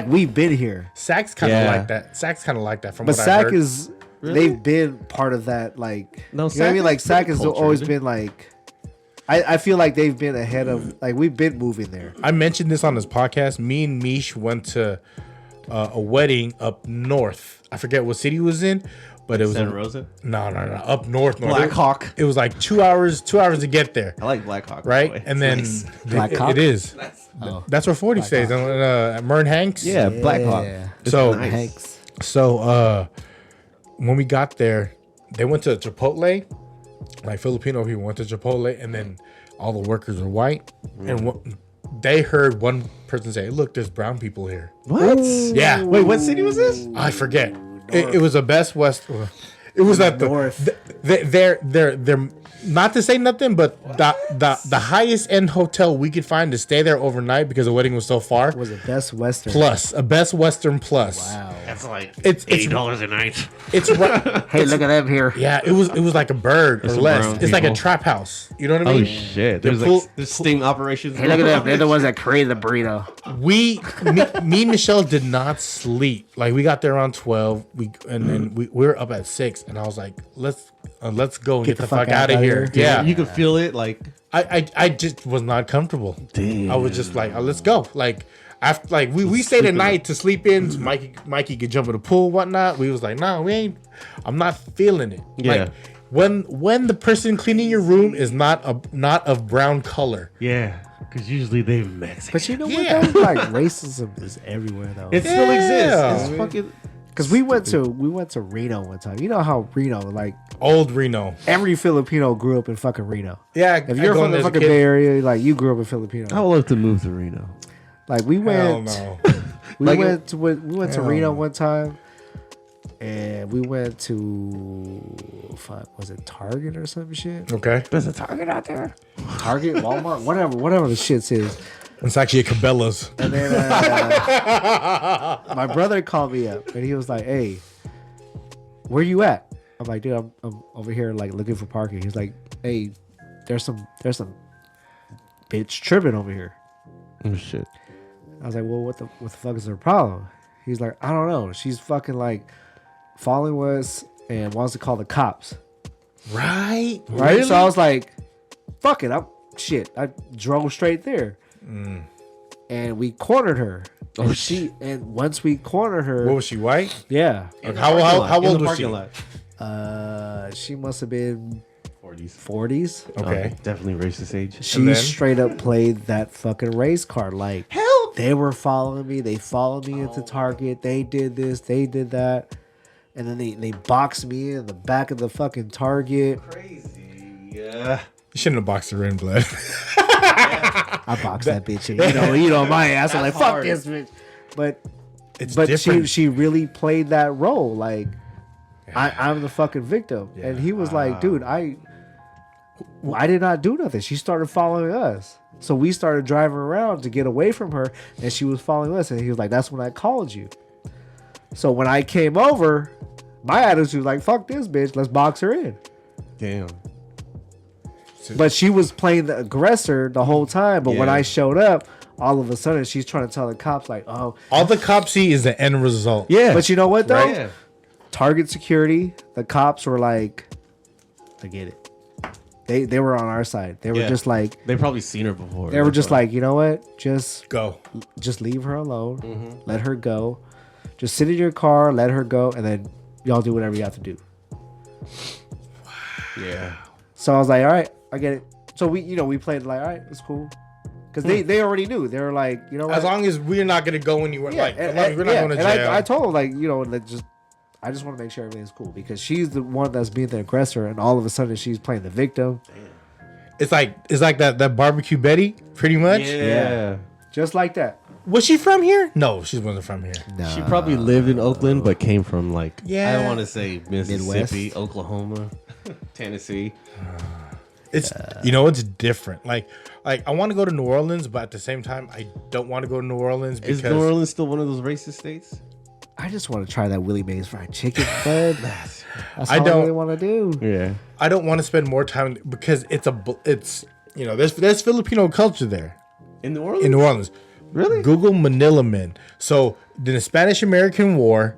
C: We've been here.
A: Sac's kind of like that. Sac's kind of like that. From
C: but
A: what
C: Sac
A: I heard.
C: is they've been part of that. Like
B: no,
C: you know what I mean? Like Sac has always been like. I feel like they've been ahead of, like, we've been moving there.
A: I mentioned this on this podcast. Me and Mish went to a wedding up north. I forget what city it was in, but it was
B: Santa Rosa.
A: No, up north.
B: Black Hawk.
A: It was like 2 hours to get there.
B: I like Black Hawk,
A: right? And then
C: Black Hawk.
A: It is. That's where 40 stays. At Mern Hanks.
B: Yeah, Black Hawk.
A: So
C: Hanks.
A: So when we got there, they went to Chipotle. Like Filipino people went to Chipotle, and then all the workers were white, and they heard one person say, "Look, there's brown people here."
B: What?
A: Yeah.
B: Wait, what city was this?
A: I forget. It was a Best West. It was at the
C: North.
A: They're not to say nothing, but the highest end hotel we could find to stay there overnight because the wedding was so far
C: was a Best Western
A: Plus. A Best Western Plus.
C: Wow.
D: That's like
A: it's
D: $8 a night.
A: It's right.
C: Hey, look at them here.
A: Yeah, it was like a bird or less. It's like a trap house. You know what I mean?
B: Oh shit! There's sting operations.
C: Hey, look at them. They're the ones that created the burrito.
A: Me and Michelle did not sleep. Like we got there around 12. We were up at 6, and I was like, let's let's go and get the fuck out of here.
B: Yeah,
A: Yeah,
B: you could feel it. Like,
A: I just was not comfortable.
B: damn.
A: I was just like, let's go. Like after, like we stayed a night to sleep in. So Mikey could jump in the pool, whatnot. We was like, no, we ain't. I'm not feeling it.
B: Yeah.
A: Like when the person cleaning your room is not of brown color.
B: Yeah, because usually they're Mexican.
C: But you know
A: Yeah.
C: what though? Like racism is everywhere though.
B: It still exists. It's
A: Yeah.
B: fucking.
C: Because we went to Reno one time. You know how Reno, like
A: Old Reno.
C: every Filipino grew up in fucking Reno.
A: Yeah,
C: If you're from the fucking Bay Area, like you grew up in Filipino.
B: I would love to move to Reno.
C: Like we
A: Hell
C: went,
A: no.
C: we
B: Like
C: went to
A: Hell
C: Reno
A: no.
C: one time, and we went to was it Target or some shit?
A: Okay,
B: There's a Target out there.
C: Target, Walmart, whatever the shit is.
A: it's actually a Cabela's.
C: And then my brother called me up, and he was like, "Hey, where you at?" I'm like, "Dude, I'm over here like looking for parking." He's like, "Hey, there's some bitch tripping over here."
B: Oh shit.
C: I was like, "Well, what the fuck is her problem?" He's like, "I don't know. She's fucking like following us and wants to call the cops."
A: Right?
C: Right?
A: Really?
C: So I was like, "Fuck it, I drove straight there." And we cornered her.
B: Oh,
C: And once we cornered her,
A: What was she, white?
C: yeah.
A: Like, how old was she?
C: She must have been
B: 40s.
C: 40s.
A: Okay.
B: Definitely racist age.
C: She
A: then?
C: straight up played that fucking race card. Like, help! They were following me. They followed me into Target. They did this. They did that. And then they boxed me in the back of the fucking Target.
B: Crazy. Yeah.
A: You shouldn't have boxed her in, blood.
C: I boxed that bitch in. You know my ass. I'm like, fuck
B: hard.
C: this bitch. But
A: It's
C: but
A: different.
C: she really played that role. Like, I'm the fucking victim. And he was like, dude, I did not do nothing. She started following us. So we started driving around to get away from her, and she was following us. And he was like, that's when I called you. So when I came over, my attitude was like, fuck this bitch. Let's box her in.
B: Damn.
C: But she was playing the aggressor the whole time. But when
B: Yeah.
C: I showed up, all of a sudden she's trying to tell the cops like, oh,
A: All the cops see is the end result.
B: Yeah.
C: but you know what though?
B: Right? Yeah.
C: Target security, the cops were like, forget it. They were on our side. They were
B: Yeah.
C: just like,
B: They probably seen her before.
C: they were just like, you know what? Just
A: Go.
C: leave her alone. Let her go. Just sit in your car, let her go, and then y'all do whatever you have to do.
B: Yeah.
C: So I was like, all right, I get it. So we played like, all right, it's cool. Because they already knew. They were like, you know what?
A: As long as we're not gonna go anywhere, like as
C: and,
A: long as we're not
C: yeah,
A: going to
C: and
A: jail.
C: I told him, like, I just want to make sure everything's cool. Because she's the one that's being the aggressor, and all of a sudden she's playing the victim.
A: it's like that barbecue Betty, pretty much.
B: Yeah.
C: Just like that.
A: Was she from here? No, she wasn't from here.
C: No.
B: She probably lived in Oakland, but came from like,
A: Yeah.
B: I don't want to say Mississippi,
C: Midwest.
B: Oklahoma, Tennessee.
A: It's it's different. Like I want to go to New Orleans, but at the same time, I don't want to go to New Orleans because
B: Is New Orleans still one of those racist states?
C: I just want to try that Willie Mays fried chicken, bud. That's all
A: I
C: I
A: don't-
C: really want to do.
B: Yeah.
A: I don't want to spend more time because it's there's Filipino culture there
B: In New Orleans?
A: in New Orleans.
B: Really?
A: Google Manila Men. So in the Spanish American War,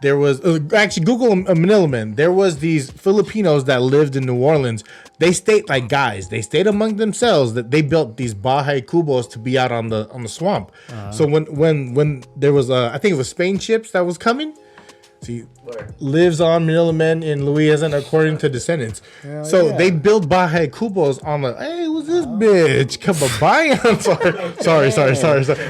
A: there was actually Google Manila Men. There was these Filipinos that lived in New Orleans. They stayed like guys. They stayed among themselves. That they built these bahay cubos to be out on the swamp. So when there was I think it was Spain ships that was coming. See, lives on Manila Men in Louisiana according to descendants. So
C: yeah.
A: they build bahay cubos on the. Hey, who's this bitch? Come by. Sorry.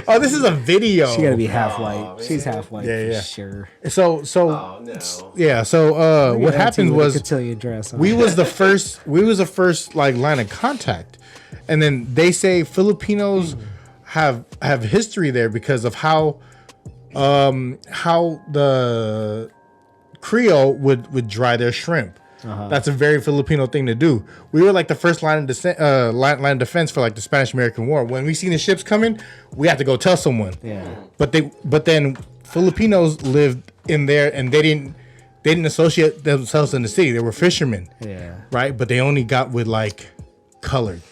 A: Oh, this is a video.
C: She gotta be half white. She's half white
A: Yeah.
C: for sure.
A: So
B: Oh, no.
A: yeah. So what happened was
C: cotillion dress. On.
A: we was the first like line of contact, and then they say Filipinos have history there because of how the Creole would dry their shrimp. That's a very Filipino thing to do. We were like the first line of defense for like the Spanish American War. When we seen the ships coming, we had to go tell someone.
C: Yeah.
A: But then Filipinos lived in there and they didn't associate themselves in the city. They were fishermen.
C: Yeah.
A: Right? But they only got with like colored.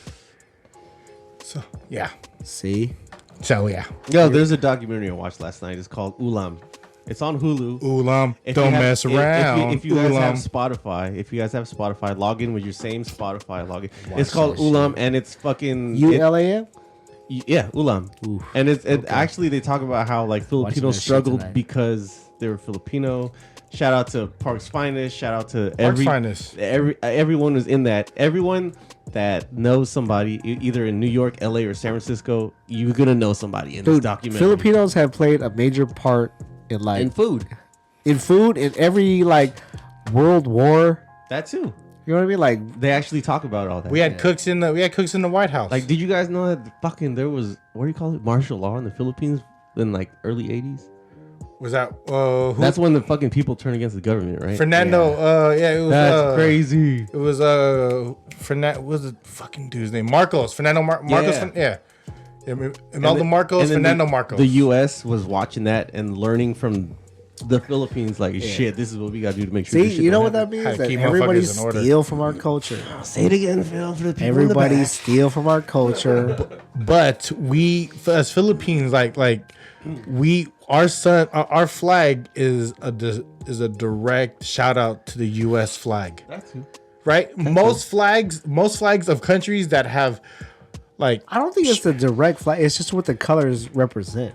A: So yeah.
C: See.
A: So yeah.
B: Yo, there's a documentary I watched last night. It's called Ulam. It's on Hulu.
A: Ulam,
B: If
A: don't
B: you have-
A: mess around.
B: If you guys have
A: Ulam.
B: Spotify, log in with your same Spotify login. It's called Ulam, and it's fucking
C: ULAM.
B: Yeah, Ulam.
C: Oof.
B: And actually they talk about how like Filipinos
C: that shit
B: struggled
C: tonight.
B: because they were Filipino. Shout out to Park's Finest. Shout out to
A: Finest.
B: everyone was in that. Everyone that knows somebody either in New York, LA, or San Francisco, you're gonna know somebody in this
C: Dude,
B: documentary.
C: Filipinos have played a major part in like
B: in food.
C: in every like World War.
B: That too.
C: You know what I mean? Like
B: They actually talk about all that.
A: We had cooks in the White House.
B: Like, did you guys know that fucking there was, what do you call it, martial law in the Philippines in like early 80s?
A: was that who?
B: That's when the fucking people turned against the government, right?
A: Fernando. Yeah, it was.
B: That's crazy.
A: It was Fernando. What was the fucking dude's name? Marcos. Fernando Marcos.
B: Yeah.
A: Imelda Marcos.
B: and then
A: Fernando Marcos.
B: The U.S. was watching that and learning from the Philippines, like, shit, this is what we gotta do to make sure.
C: see,
B: this shit
C: you know
B: don't
C: what that
B: happen.
C: means?
A: Had to
C: That
A: keep
C: everybody
A: motherfuckers in order.
C: steal from our culture.
B: Say it again, Phil, for the people
C: Everybody
B: in the back.
C: steal from our culture.
A: But we, as Philippines, our flag is a direct shout out to the U.S. flag,
B: That too.
A: right? Most flags of countries that have like,
C: I don't think it's a direct flag. It's just what the colors represent.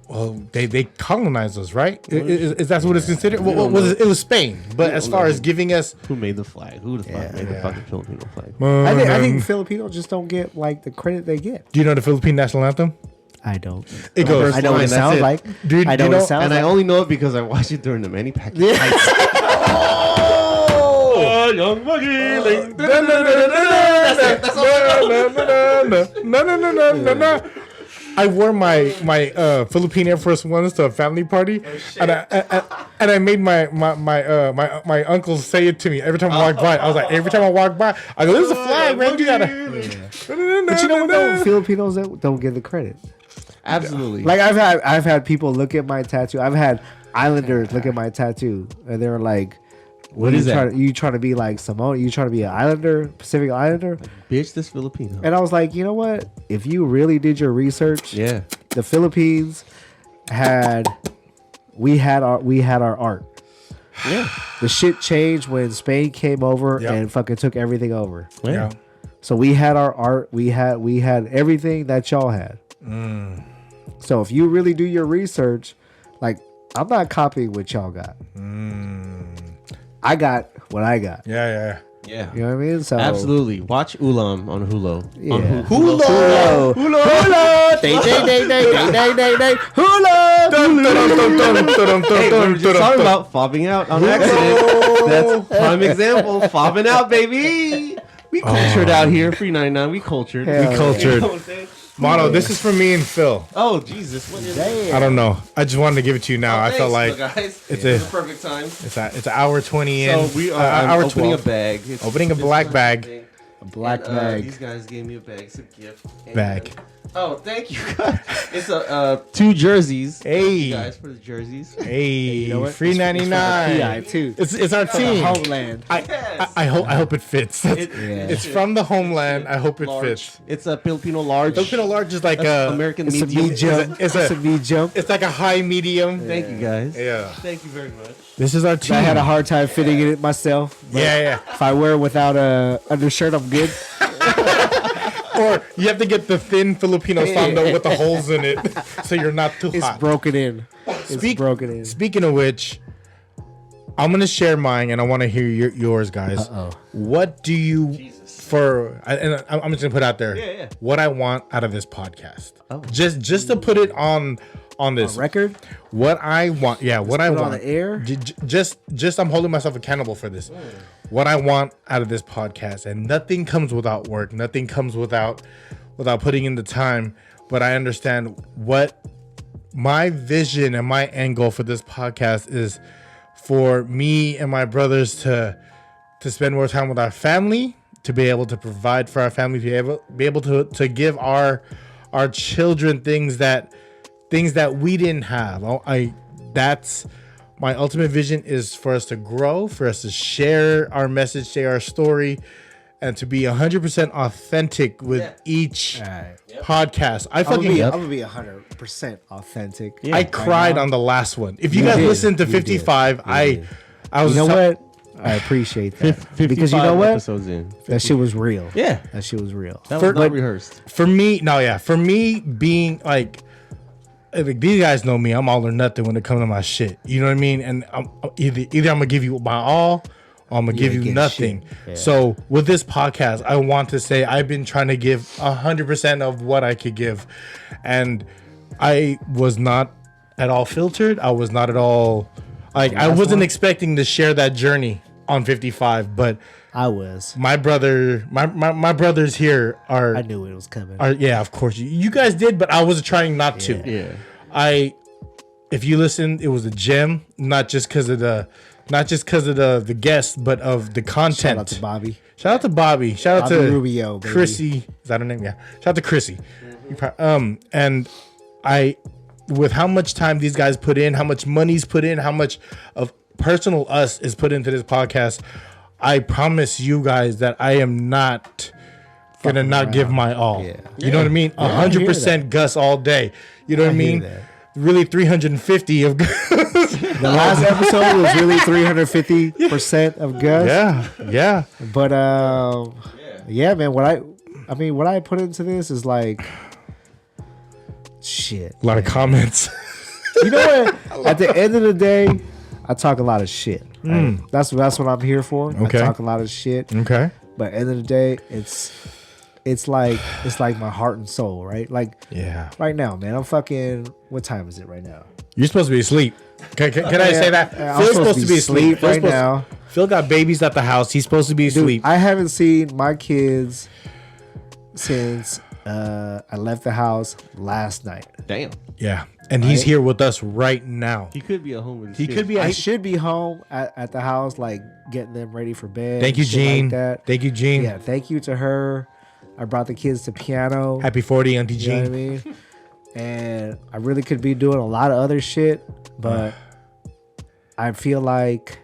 A: well, they colonized us, right? Is that what it's considered? Well, it was Spain, but as far as giving us,
B: Who made the flag? Who the fuck made the fucking Filipino flag?
C: I think Filipinos just don't get like the credit they get.
A: do you know the Philippine national anthem?
C: I don't.
A: It goes.
C: I know what
B: line,
C: it
B: that's
C: sounds
B: it.
C: like.
A: Dude,
C: I
A: you
C: know what
A: know-
C: it sounds
B: And
C: like.
B: I only know it because I watched it during the Manny Pacquiao
C: Yeah.
B: Oh, young Maggie.
A: No. I wore my Philippine Air Force Ones to a family party, and I made my uncle say it to me every time I walked by. I was like, every time I walk by, I go, "There's a flag, man. You gotta."
C: But you know what though? Filipinos don't get the credit.
B: Absolutely.
C: Like I've had people look at my tattoo. I've had Islanders look at my tattoo, and they're like,
B: What is that?
C: You trying to be like Samoan? You trying to be an Islander, Pacific Islander?"
B: Bitch, this Filipino.
C: And I was like, you know what? If you really did your research,
B: Yeah.
C: the Philippines had our art.
B: Yeah.
C: The shit changed when Spain came over
A: Yep.
C: and fucking took everything over.
A: Yeah.
C: So we had our art. We had everything that y'all had. So if you really do your research, like, I'm not copying what y'all got. I got what I got.
A: Yeah.
B: Yeah.
C: You know what I mean? So
B: Absolutely. Watch Ulam on Hulu.
C: Yeah.
B: On
C: Hula, hula, day, hula.
B: Hey, we were just talking about fobbing out on accident. That's prime example. Fobbing out, baby. We cultured out here. Free99. We cultured.
C: Hell
A: We cultured.
B: You know what I'm saying?
A: Mono, this is for me and Phil.
B: Oh, Jesus. What is it?
A: I don't know. I just wanted to give it to you now. I felt
B: Thanks,
A: like
B: guys.
A: it's
B: It's
A: a-
B: a perfect time.
A: it's an hour 20 in.
B: So we are
A: hour
B: opening
A: 12.
B: a bag. It's
A: Opening a
B: this
A: black
B: one
A: bag.
B: thing.
C: A black
B: And,
C: bag.
B: These guys gave me a bag. It's a gift. And-
A: Bag.
B: Oh, thank you. It's two jerseys. Thank
A: Hey.
B: you guys for the jerseys.
A: Hey,
C: You know what?
A: Free 99.
C: PI too.
A: It's our team.
C: Homeland.
A: I hope it fits. It's from the homeland. I hope it
B: Large.
A: fits.
B: It's a Filipino large.
A: Filipino large is like
B: That's
A: a
B: American
C: It's a
B: medium.
C: medium.
A: It's
C: It's
A: a-
C: a medium.
A: It's like a high medium.
B: Thank you guys.
A: Yeah.
B: Thank you very much.
A: This is our team.
C: I had a hard time fitting in it myself. but
A: Yeah.
C: If I wear it without a undershirt, I'm good.
A: Or you have to get the thin Filipino sando with the holes in it, so you're not too
C: It's
A: hot.
C: broken in. It's broken in.
A: Speaking of which, I'm gonna share mine, and I want to hear yours, guys. What do you and I'm just gonna put out there
B: Yeah.
A: what I want out of this podcast. Just to put it on this
C: Record?
A: What I want, what I
C: put it
A: want
C: on the air?
A: Just I'm holding myself accountable for this. What I want out of this podcast, and nothing comes without work. Nothing comes without putting in the time. But I understand what my vision and my end goal for this podcast is for me and my brothers to spend more time with our family, to be able to provide for our family, to be able to give our children things that we didn't have. That's my ultimate vision, is for us to grow, for us to share our message, share our story, and to be 100% authentic with each
C: All right.
A: podcast.
C: I'm gonna be 100% authentic.
B: Yeah.
A: I cried on the last one. If you guys
C: did.
A: listened to
C: You
A: 55,
C: did.
A: I was
C: You know what? I appreciate that
B: 55
C: because you know what?
B: episodes in.
C: That shit was real.
B: Yeah.
C: That shit was real.
B: That was not rehearsed.
A: For me, being like these guys know me, I'm all or nothing when it comes to my shit. You know what I mean? And I'm, either I'm gonna give you my all, or I'm gonna give you
C: get
A: nothing.
C: shit. Yeah.
A: So with this podcast, I want to say I've been trying to give 100% of what I could give, and I was not at all filtered. I was not at all like I wasn't expecting to share that journey on 55, but
C: I was.
A: my brothers here are.
C: I knew it was coming.
A: Yeah, of course you guys did, but I was trying not to.
B: Yeah.
A: If you listen, it was a gem, not just because of the guest, but of the content.
C: Shout out to Bobby.
A: Shout out to Bobby. Shout out
C: Bobby
A: to
C: Rubio, baby.
A: Chrissy. Is that her name? Yeah. Shout out to Chrissy. And I, with how much time these guys put in, how much money's put in, how much of personal us is put into this podcast, I promise you guys that I am not gonna not give my all.
C: Yeah.
A: You know what I mean? 100% Gus all day. You know what I mean?
C: that.
A: Really 350 of Gus.
C: The last episode was really 350% of Gus.
A: Yeah.
C: But yeah, man. What I put into this is like shit.
A: A lot of comments.
C: You know what? At the end of the day, I talk a lot of shit. Right? That's what I'm here for.
A: Okay.
C: I talk a lot of shit.
A: Okay.
C: But at the end of the day, it's like my heart and soul, right? Like
A: Yeah.
C: right now, man. I'm fucking. What time is it right now?
A: You're supposed to be asleep. Can I say that?
C: I'm
A: Phil's supposed to be asleep
C: right now.
A: Phil got babies at the house. He's supposed to be asleep.
C: I haven't seen my kids since I left the house last night.
B: Damn.
A: Yeah. And he's here with us right now.
B: He could be at home with his
A: He
B: kids.
A: could be
C: I
A: at
C: should be home at the house, like getting them ready for bed.
A: Thank you,
C: and shit
A: Jean.
C: Like that.
A: Thank you, Jean.
C: Yeah, thank you to her. I brought the kids to piano.
A: Happy 40, Auntie
C: You know what I
A: Jean.
C: mean? And I really could be doing a lot of other shit, but I feel like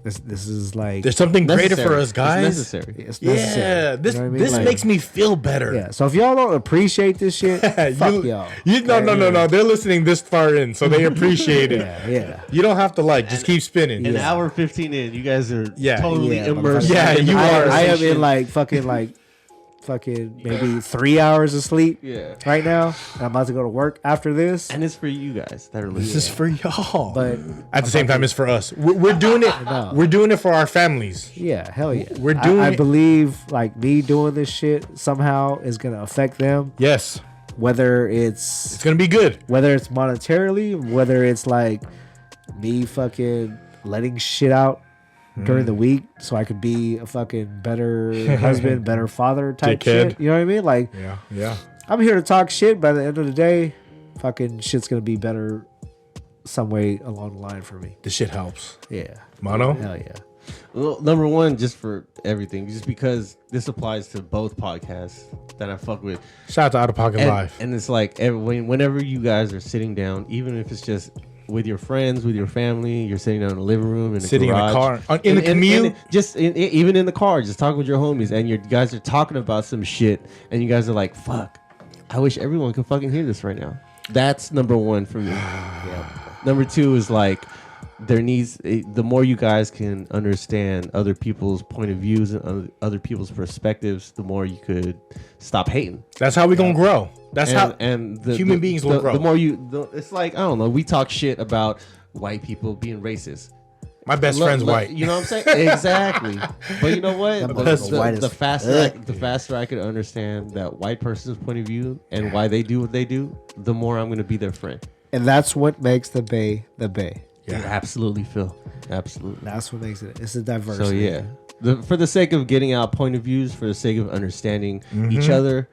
C: this is like
A: There's something greater
B: Necessary.
A: for us, guys.
B: It's necessary.
C: it's necessary.
A: Yeah. This
C: You know what I mean?
A: this
C: Like,
A: makes me feel better.
C: yeah. So if y'all don't appreciate this shit, fuck y'all.
A: No. They're listening this far in, so they appreciate it.
C: Yeah.
A: You don't have to like. Just keep spinning.
B: An hour 15 in, you guys are
A: Yeah.
B: totally
C: Yeah,
B: immersed.
A: Yeah,
B: in the
A: you are.
C: I am
B: conversation.
C: in like fucking maybe 3 hours of sleep
B: Yeah.
C: right now. And I'm about to go to work after this.
B: And it's for you guys that are listening.
A: This is for y'all.
C: But
A: at the same time, it's for us. We're doing it.
C: No.
A: We're doing it for our families.
C: yeah, hell yeah.
A: We're doing
C: I
A: it-
C: believe like me doing this shit somehow is gonna affect them.
A: Yes,
C: Whether it's
A: it's gonna be good.
C: monetarily, whether it's like me fucking letting shit out during the week so I could be a fucking better husband, better father type
A: Dickhead.
C: shit. You know what I mean? Like
A: Yeah.
C: I'm here to talk shit, but at the end of the day, fucking shit's gonna be better some way along the line for me.
A: The shit helps.
C: Yeah.
A: Mono.
C: Hell yeah.
B: Well, number one, just for everything, just because this applies to both podcasts that I fuck with.
A: Shout out to Out of Pocket
B: And,
A: Live.
B: and it's like whenever you guys are sitting down, even if it's just with your friends, with your family, you're sitting down in the living room,
A: Sitting in the
B: garage,
A: car. In the commute.
B: even in the car, just talking with your homies, and you guys are talking about some shit, and you guys are like, "Fuck, I wish everyone could fucking hear this right now." That's number one for me. Number two is like, the more you guys can understand other people's point of views and other people's perspectives, the more you could stop hating.
A: That's how we gonna grow. That's how human beings will grow.
B: The more it's like, I don't know, we talk shit about white people being racist.
A: my best friend's white.
B: You know what I'm saying? Exactly. But you know what? The faster I could understand that white person's point of view and why they do what they do, the more I'm going to be their friend.
C: And that's what makes the Bay the Bay.
B: Yeah, absolutely, Phil. Absolutely.
C: That's what makes it. It's a diversity.
B: So yeah, for the sake of getting out point of views, for the sake of understanding each other,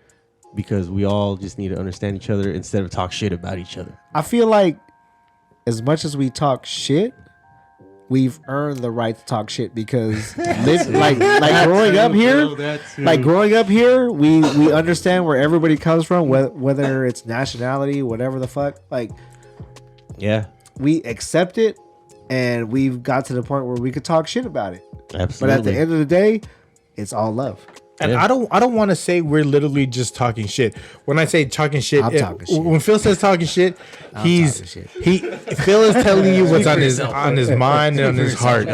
B: because we all just need to understand each other instead of talk shit about each other.
C: I feel like as much as we talk shit, we've earned the right to talk shit because like growing up here, we understand where everybody comes from, whether it's nationality, whatever the fuck. Like,
B: yeah,
C: we accept it, and we've got to the point where we could talk shit about it.
B: absolutely.
C: But at the end of the day, it's all love.
A: And I don't want to say we're literally just talking shit. When I say talking shit,
C: I'm talking shit.
A: When Phil says talking shit,
C: talking shit.
A: Phil is telling you what's on his mind and on his heart.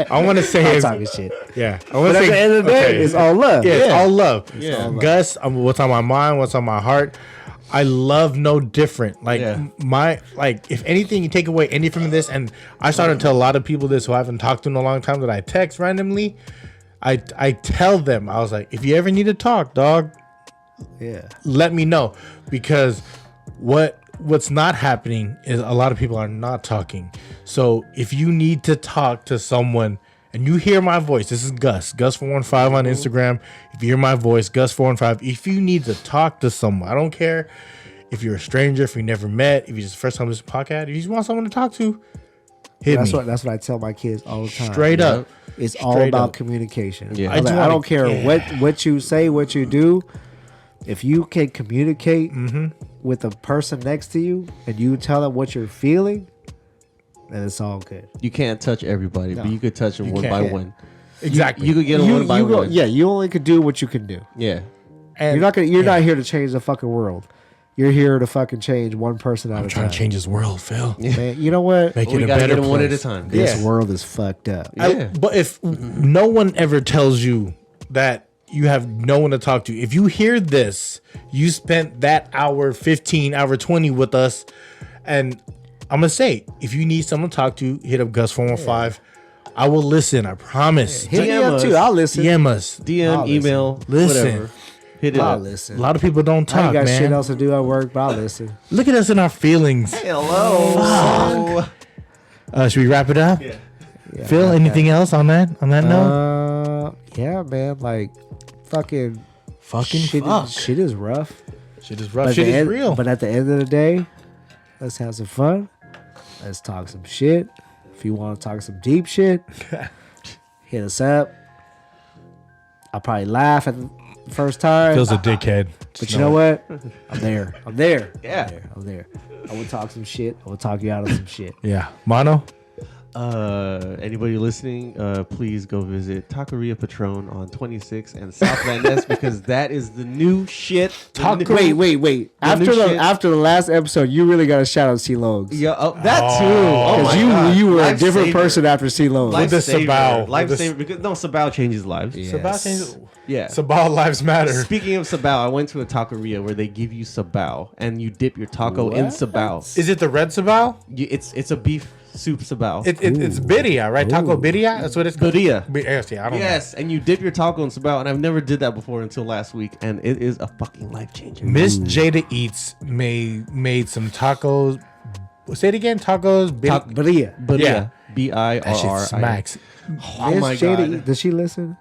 A: I want to say
C: I'm talking shit.
A: Yeah. I
C: But
A: want to
C: at
A: say
C: the end of the day, it's all love.
A: Yeah, it's all love.
B: Yeah.
A: Gus, what's on my mind, what's on my heart. I love no different. Like if anything, you take away anything from this, and I started to tell a lot of people this who I haven't talked to in a long time that I text randomly. I tell them, I was like, if you ever need to talk, dog, let me know, because what's not happening is a lot of people are not talking. So if you need to talk to someone and you hear my voice, this is Gus415 on Instagram. If you hear my voice, Gus415. If you need to talk to someone, I don't care if you're a stranger, if you never met, if you just first time listening to podcast, if you just want someone to talk to, hit me.
C: That's what I tell my kids all the time.
A: Straight up.
C: It's all about communication.
B: Yeah.
C: I don't care what you say, what you do. If you can communicate with the person next to you and you tell them what you're feeling, then it's all good.
B: You can't touch everybody, but you could touch them one by one.
A: Exactly.
B: You could get them one by one.
C: Yeah, you only could do what you can do.
B: Yeah.
A: And
C: You're not here to change the fucking world. You're here to fucking change one person at a time.
A: trying to change this world, Phil.
C: Man, you know what?
A: Make
B: We
A: it a
B: gotta
A: better
B: get them one at a
A: place.
B: time.
C: This world is fucked up.
A: But if no one ever tells you that you have no one to talk to, if you hear this, you spent that hour 15, hour 20 with us, and I'm gonna say, if you need someone to talk to, hit up Gus415. I will listen. I promise.
C: Hit me
B: DM
C: up
B: us.
C: too. I'll listen.
A: DM us.
B: DM,
C: I'll
B: email,
A: Listen.
B: whatever. Hit it
C: I'll
B: up.
C: listen.
A: A lot of people don't
C: I ain't
A: talk,
C: got shit
A: man.
C: else to do at work, but I'll listen.
A: Look at us in our feelings.
B: Hello.
A: Should we wrap it up?
B: Yeah.
C: Yeah,
A: Phil,
C: okay.
A: anything else on that note?
C: Yeah, man. Like, fucking
A: Fucking
C: shit is rough.
A: Shit is rough.
C: But
A: Shit
C: at the
A: is
C: end-
A: real.
C: But at the end of the day, let's have some fun. Let's talk some shit. If you want to talk some deep shit, hit us up. I'll probably laugh at the first time.
A: Phil's a dickhead.
C: But you know what? I'm there.
B: Yeah.
C: I'm there. I will talk some shit. I will talk you out of some shit.
A: Yeah. Mono?
B: Anybody listening, please go visit Taqueria Patron on 26 and South Van Ness, because that is the new shit.
C: Wait. After the last episode, you really got to shout out C Logs.
B: Yeah, that too. Oh
C: Because
B: my God.
C: you were a different
B: Lifesaver.
C: person after C Logs.
A: With the Sabao.
B: Lifesaver. Because Sabao changes lives.
C: Yeah.
A: Sabao changes.
B: Yeah.
A: Sabao lives matter.
B: Speaking of Sabao, I went to a taqueria where they give you Sabao and you dip your taco in
C: What?
B: Sabao.
A: Is it the red Sabao?
B: It's a beef soup Sabao.
A: It's birria, right? Taco birria? That's what it's called.
B: Birria.
A: Yes, yeah, I don't know.
B: Yes, and you dip your taco in Sabao, and I've never did that before until last week, and it is a fucking life changer.
A: Miss Jada Eats made some tacos. Say it again. Tacos.
C: Birria.
B: Birria.
A: Yeah.
B: B-I-R-R-I.
A: That shit smacks.
B: Oh my God.
C: Does she listen?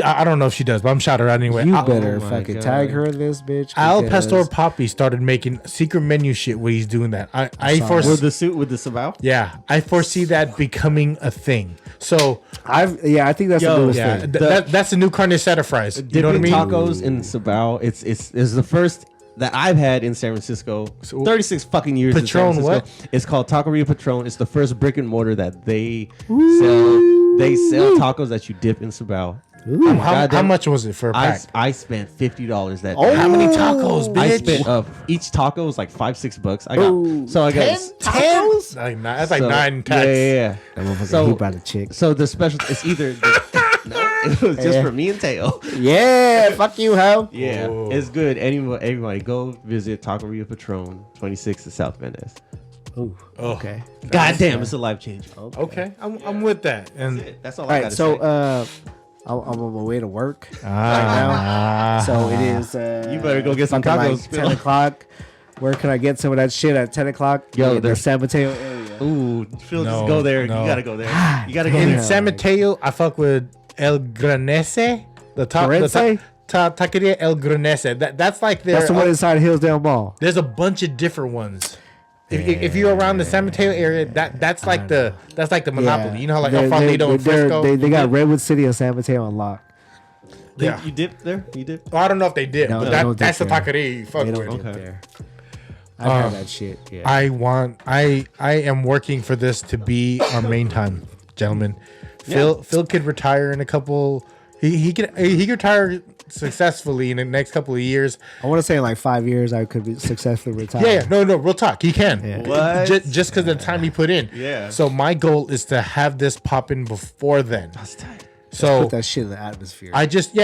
A: I don't know if she does, but I'm shouting her out anyway.
C: You
A: Al
C: better
B: my
C: fucking
B: God.
C: tag her in this, bitch.
A: Al
C: because-
A: Pastor Poppy started making secret menu shit where he's doing that. I
C: saw
A: foresee.
B: With the suit with the Sabao?
A: Yeah, I foresee that becoming a thing. So
C: I think that's the newest
A: yeah,
C: thing.
A: that's the new carne asada fries. You know what I
B: Dipping
A: mean?
B: tacos in Sabao. It's the first that I've had in San Francisco. 36 fucking years in
A: Patron,
B: San Francisco.
A: what?
B: It's called Taqueria Patron. It's the first brick and mortar that they sell. They sell tacos that you dip in Sabao.
A: How
B: Goddamn.
A: much was it for a pack?
B: I spent $50 that
A: Oh,
B: day.
A: how many tacos, bitch?
B: I spent each taco was like $5-6. I got
C: Ooh,
B: so I got
C: tacos?
A: That's like
B: so-
A: 9 tax.
B: Yeah.
C: That motherfucker
B: So-
C: he brought a chick.
B: So the special it's either no, it was just
C: Yeah.
B: for me and Teo.
C: Yeah, fuck you, ho.
B: Yeah,
A: Whoa.
B: it's good. Everybody go visit Taqueria Patron, 26 to South Van Ness.
C: Ooh,
A: Oh,
C: okay.
B: God damn, it's a life changer.
A: Okay, I'm with that. And
B: That's all
C: All
B: I
C: right,
B: got to
C: so
B: say.
C: I'm on my way to work right now. So it is.
B: You better go get some
C: fucking
B: tacos,
C: Like
B: Phil.
C: 10 o'clock. Where can I get some of that shit at 10 o'clock?
B: Yo,
C: in the
B: there's-
C: San Mateo area.
B: Ooh, Phil,
A: No,
B: just go there.
A: no.
B: You gotta go there. You gotta go
A: in
B: there.
A: San Mateo, I fuck with El Granese. The top
C: Granese?
A: Taqueria El Granese. That's like their.
C: That's the one inside Hillsdale Mall.
A: There's a bunch of different ones. If you're around the San Mateo area, that's like the monopoly. You know how like El Farlito and Frisco.
C: They got Redwood City and San Mateo unlocked.
A: Yeah.
B: You dip there? You dip?
A: Well, I don't know if they did,
C: No,
A: but
C: they don't
A: that's the
C: dip there.
A: taqueria you fuck
C: They
A: with.
C: don't get
B: Okay.
C: there. I've had that shit. Yeah.
A: I am working for this to be our main time, gentlemen. Phil could retire in a couple He can retire successfully in the next couple of years.
C: I want to say in like 5 years I could be successfully retired.
A: Yeah, no, real talk. He can.
C: Yeah.
B: What?
A: Just because of the time he put in.
B: Yeah.
A: So my goal is to have this pop in before then.
B: That's tight.
A: So
C: Put that shit in the atmosphere.
A: I just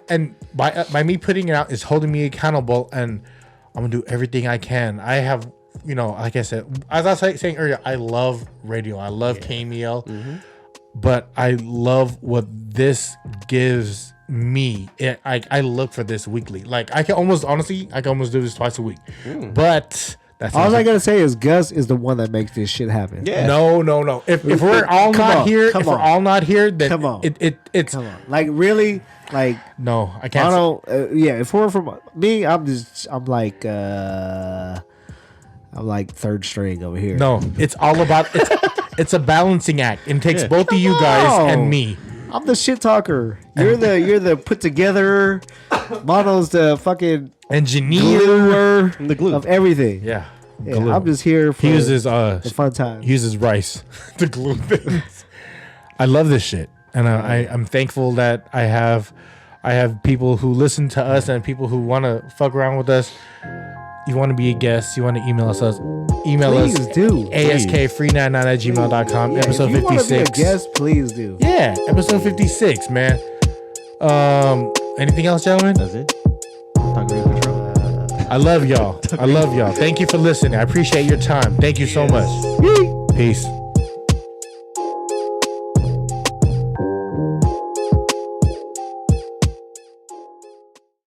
A: and by me putting it out is holding me accountable, and I'm gonna do everything I can. I have, like I said, as I was saying earlier, I love radio. I love KMEL, but I love what this gives me. I look for this weekly. Like I can almost do this twice a week. But that's
C: all I gotta say is Gus is the one that makes this shit happen.
B: Yeah.
A: No. If we're all not here, then
C: Come on.
A: it's
C: Come on, like really, like
A: no, I
C: I
A: can't.
C: don't. If we're from me, I'm like third string over here.
A: No, it's all about it's a balancing act. It takes both of you guys and me.
C: I'm the shit talker. You're the put together. Mono's the fucking
A: Engineer.
B: The glue.
C: of everything.
A: Yeah.
C: Yeah,
A: Glue.
C: I'm just here for
A: He uses
C: the fun time.
A: He uses rice to glue things. I love this shit, and I'm thankful that I have people who listen to us and people who want to fuck around with us. You want to be a guest? You want to email us?
C: Please do.
A: askfree99@gmail.com.
C: Yeah,
A: episode
C: if you wanna
A: 56.
C: be a guest, please do.
A: Yeah, episode 56, man. Anything else, gentlemen?
B: That's it. Talk Radio Control.
A: I love y'all. Thank you for listening. I appreciate your time. Thank you so much. Peace.